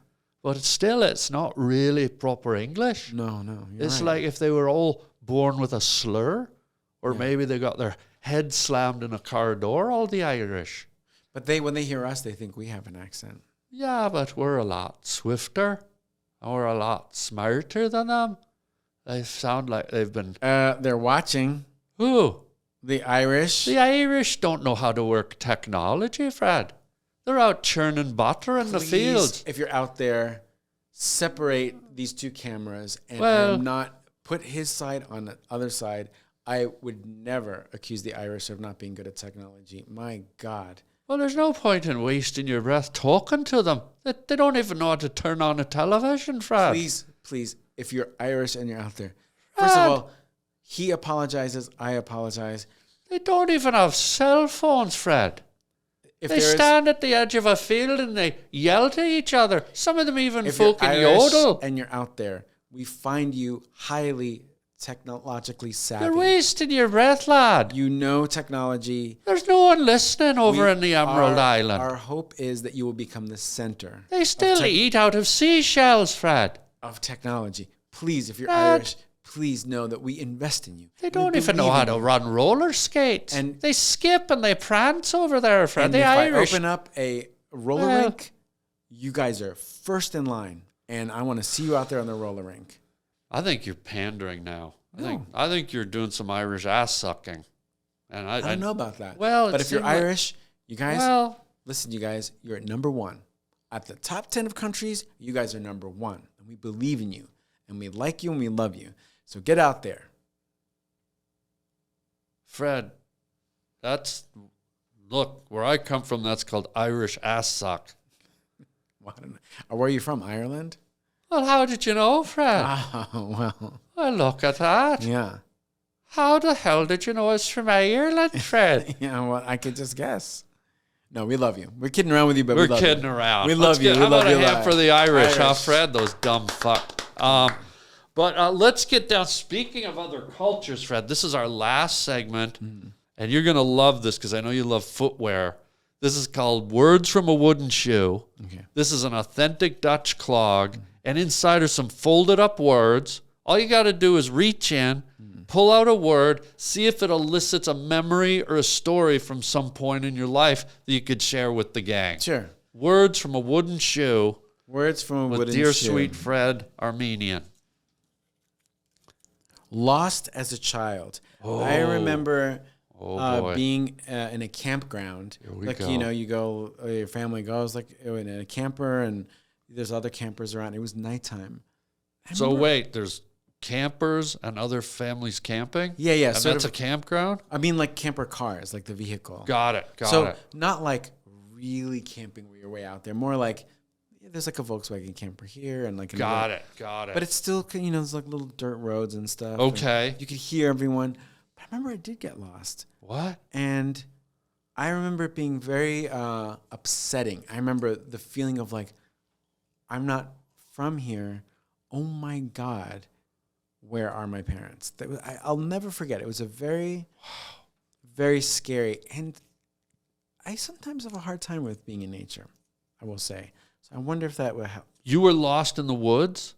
But it's not really proper English. No. It's like if they were all born with a slur, or maybe they got their head slammed in a car door, all the Irish. But when they hear us, they think we have an accent. Yeah, but we're a lot swifter, and we're a lot smarter than them. They sound like they've been... They're watching. Who? The Irish. The Irish don't know how to work technology, Fred. They're out churning butter in the fields. If you're out there, separate these two cameras and not put his side on the other side. I would never accuse the Irish of not being good at technology. My God. Well, there's no point in wasting your breath talking to them. They don't even know how to turn on a television, Fred. Please, if you're Irish and you're out there, first of all, he apologizes, I apologize. They don't even have cell phones, Fred. They stand at the edge of a field and they yell to each other. Some of them even fucking yodel. And you're out there, we find you highly technologically savvy. You're wasting your breath, lad. You know technology. There's no one listening over in the Emerald Island. Our hope is that you will become the center. They still eat out of seashells, Fred. Of technology. Please, if you're Irish, please know that we invest in you. They don't even know how to run roller skates. And they skip and they prance over there, Fred. And the Irish. I open up a roller rink, you guys are first in line. And I want to see you out there on the roller rink. I think you're pandering now. I think you're doing some Irish ass sucking. And I don't know about that. But if you're Irish, you guys, listen, you guys, you're at number one. At the top 10 of countries, you guys are number one. And we believe in you. And we like you and we love you. So get out there. Fred, look, where I come from, that's called Irish ass suck. Well, I don't know. Where are you from, Ireland? Well, how did you know, Fred? Oh, well, look at that. Yeah. How the hell did you know it's from Ireland, Fred? Yeah, well, I could just guess. No, we love you. We're kidding around with you, but we love you. We're kidding around. We love you. How about a hand for the Irish, huh, Fred? Those dumb fuck. But let's get down. Speaking of other cultures, Fred, this is our last segment, and you're going to love this because I know you love footwear. This is called Words from a Wooden Shoe. Okay. This is an authentic Dutch clog. And inside are some folded up words. All you got to do is reach in, pull out a word, see if it elicits a memory or a story from some point in your life that you could share with the gang. Sure. Words from a Wooden Shoe. Words from a with wooden dear shoe. sweet Fred Armenian. Lost as a child. I remember boy. being in a campground. we go. You go, your family goes like in a camper, and there's other campers around. It was nighttime. So wait, there's campers and other families camping? Yeah, yeah. And sort that's of, a campground? I mean, like camper cars, like the vehicle. Got it. So not like really camping where you're way out there. More like there's like a Volkswagen camper here and like Got it. But it's still there's like little dirt roads and stuff. Okay. And you could hear everyone. But I remember I did get lost. What? And I remember it being very upsetting. I remember the feeling of like, I'm not from here. Oh my God, where are my parents? I'll never forget. It was a very, very scary. And I sometimes have a hard time with being in nature, I will say. So I wonder if that would help. You were lost in the woods?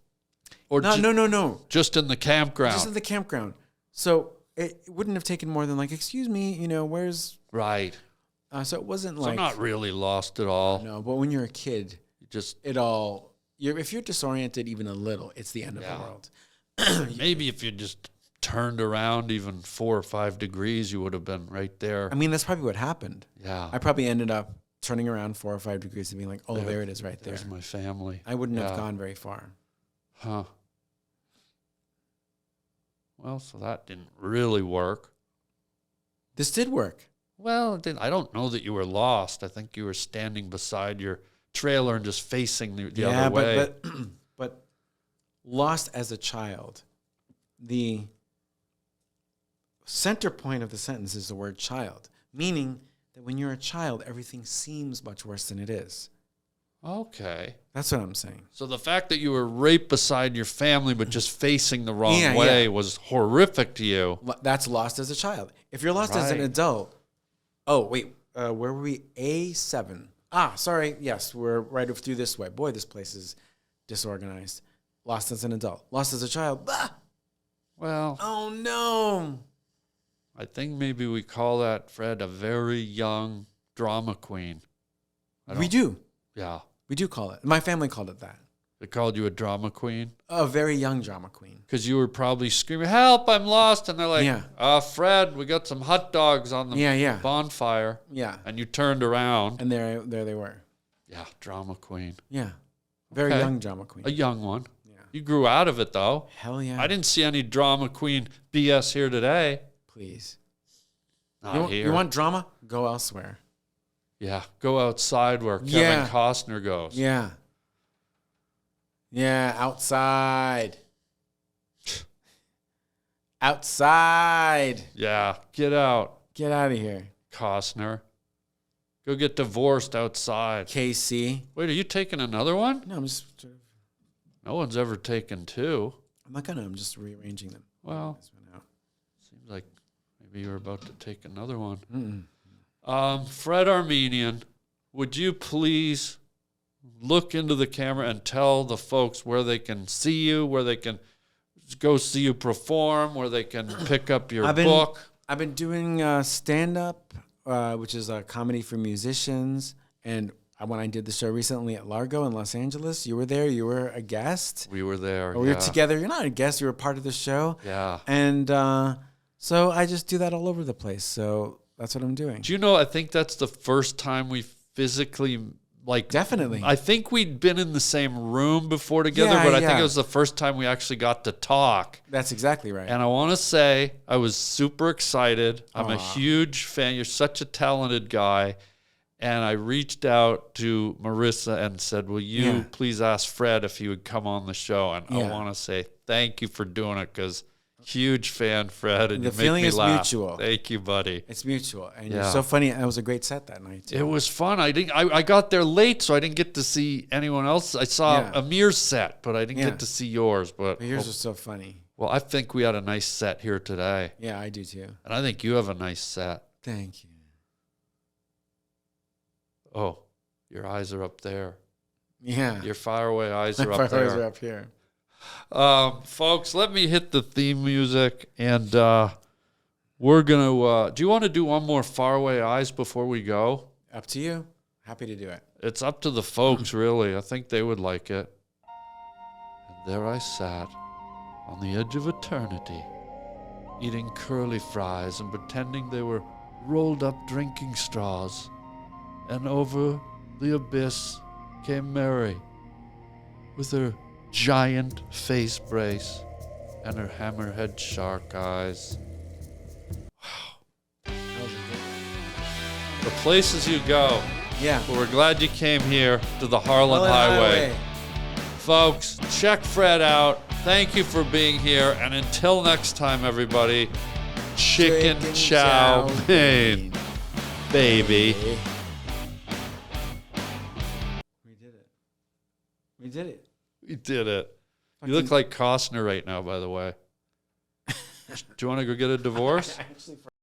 Or No. Just in the campground? Just in the campground. So it wouldn't have taken more than like, excuse me, where's... Right. So it wasn't So like... not really lost at all. No, but when you're a kid, Just if you're disoriented even a little, it's the end of the world. maybe if you just turned around even 4 or 5 degrees, you would have been right there. I mean, that's probably what happened. Yeah. I probably ended up turning around 4 or 5 degrees and being like, oh, there it is right there. There's my family. I wouldn't have gone very far. Huh. Well, so that didn't really work. This did work. Well, I don't know that you were lost. I think you were standing beside your trailer and just facing the other way. But lost as a child, the center point of the sentence is the word child, meaning that when you're a child, everything seems much worse than it is. Okay. That's what I'm saying. So the fact that you were right beside your family but just facing the wrong way was horrific to you. That's lost as a child. If you're lost as an adult, where were we? A7. Sorry. Yes, we're right through this way. Boy, this place is disorganized. Lost as an adult. Lost as a child. Well. Oh, no. I think maybe we call that, Fred, a very young drama queen. We do. Yeah. We do call it. My family called it that. They called you a drama queen? A very young drama queen. Because you were probably screaming, help, I'm lost. And they're like, Fred, we got some hot dogs on the bonfire. Yeah. And you turned around. And there they were. Yeah, drama queen. Yeah. Very young drama queen. A young one. Yeah. You grew out of it, though. Hell yeah. I didn't see any drama queen BS here today. Please. Not here. You want drama? Go elsewhere. Yeah, go outside where Kevin Costner goes. Yeah. Yeah, outside. Outside. Yeah, get out. Get out of here. Costner. Go get divorced outside. KC. Wait, are you taking another one? No, I'm just... No one's ever taken 2. I'm just rearranging them. Well, This one out. seems like maybe you're about to take another one. Fred Armenian, would you please look into the camera and tell the folks where they can see you, where they can go see you perform, where they can pick up your book? I've been doing stand-up, which is a comedy for musicians. And when I did the show recently at Largo in Los Angeles, you were there. You were a guest. We were there. We were together. You're not a guest. You were part of the show. Yeah. And so I just do that all over the place. So that's what I'm doing. Do you know, I think that's the first time we physically, Definitely. I think we'd been in the same room before together, but I think it was the first time we actually got to talk. That's exactly right. And I want to say I was super excited. I'm a huge fan. You're such a talented guy. And I reached out to Marissa and said, will you please ask Fred if he would come on the show? And I want to say thank you for doing it, because huge fan, Fred, and the you make feeling me is laugh. mutual. Thank you, buddy. It's mutual. And you're so funny. It was a great set that night, too. It was fun. I got there late, so I didn't get to see anyone else. I saw Amir's set, but I didn't get to see yours. But yours was so funny. Well, I think we had a nice set here today. Yeah, I do, too. And I think you have a nice set. Thank you. Oh, your eyes are up there. Yeah. Your faraway eyes My are up faraway eyes there. are up here. Folks, let me hit the theme music, and we're going to... do you want to do one more faraway eyes before we go? Up to you. Happy to do it. It's up to the folks, really. I think they would like it. And there I sat on the edge of eternity, eating curly fries and pretending they were rolled up drinking straws. And over the abyss came Mary with her giant face brace and her hammerhead shark eyes. Wow. The places you go. Yeah. Well, we're glad you came here to the Harland Highway. Folks, check Fred out. Thank you for being here. And until next time, everybody, chicken chow mein, baby. We did it. We did it. We did it. You look like Costner right now, by the way. Do you want to go get a divorce?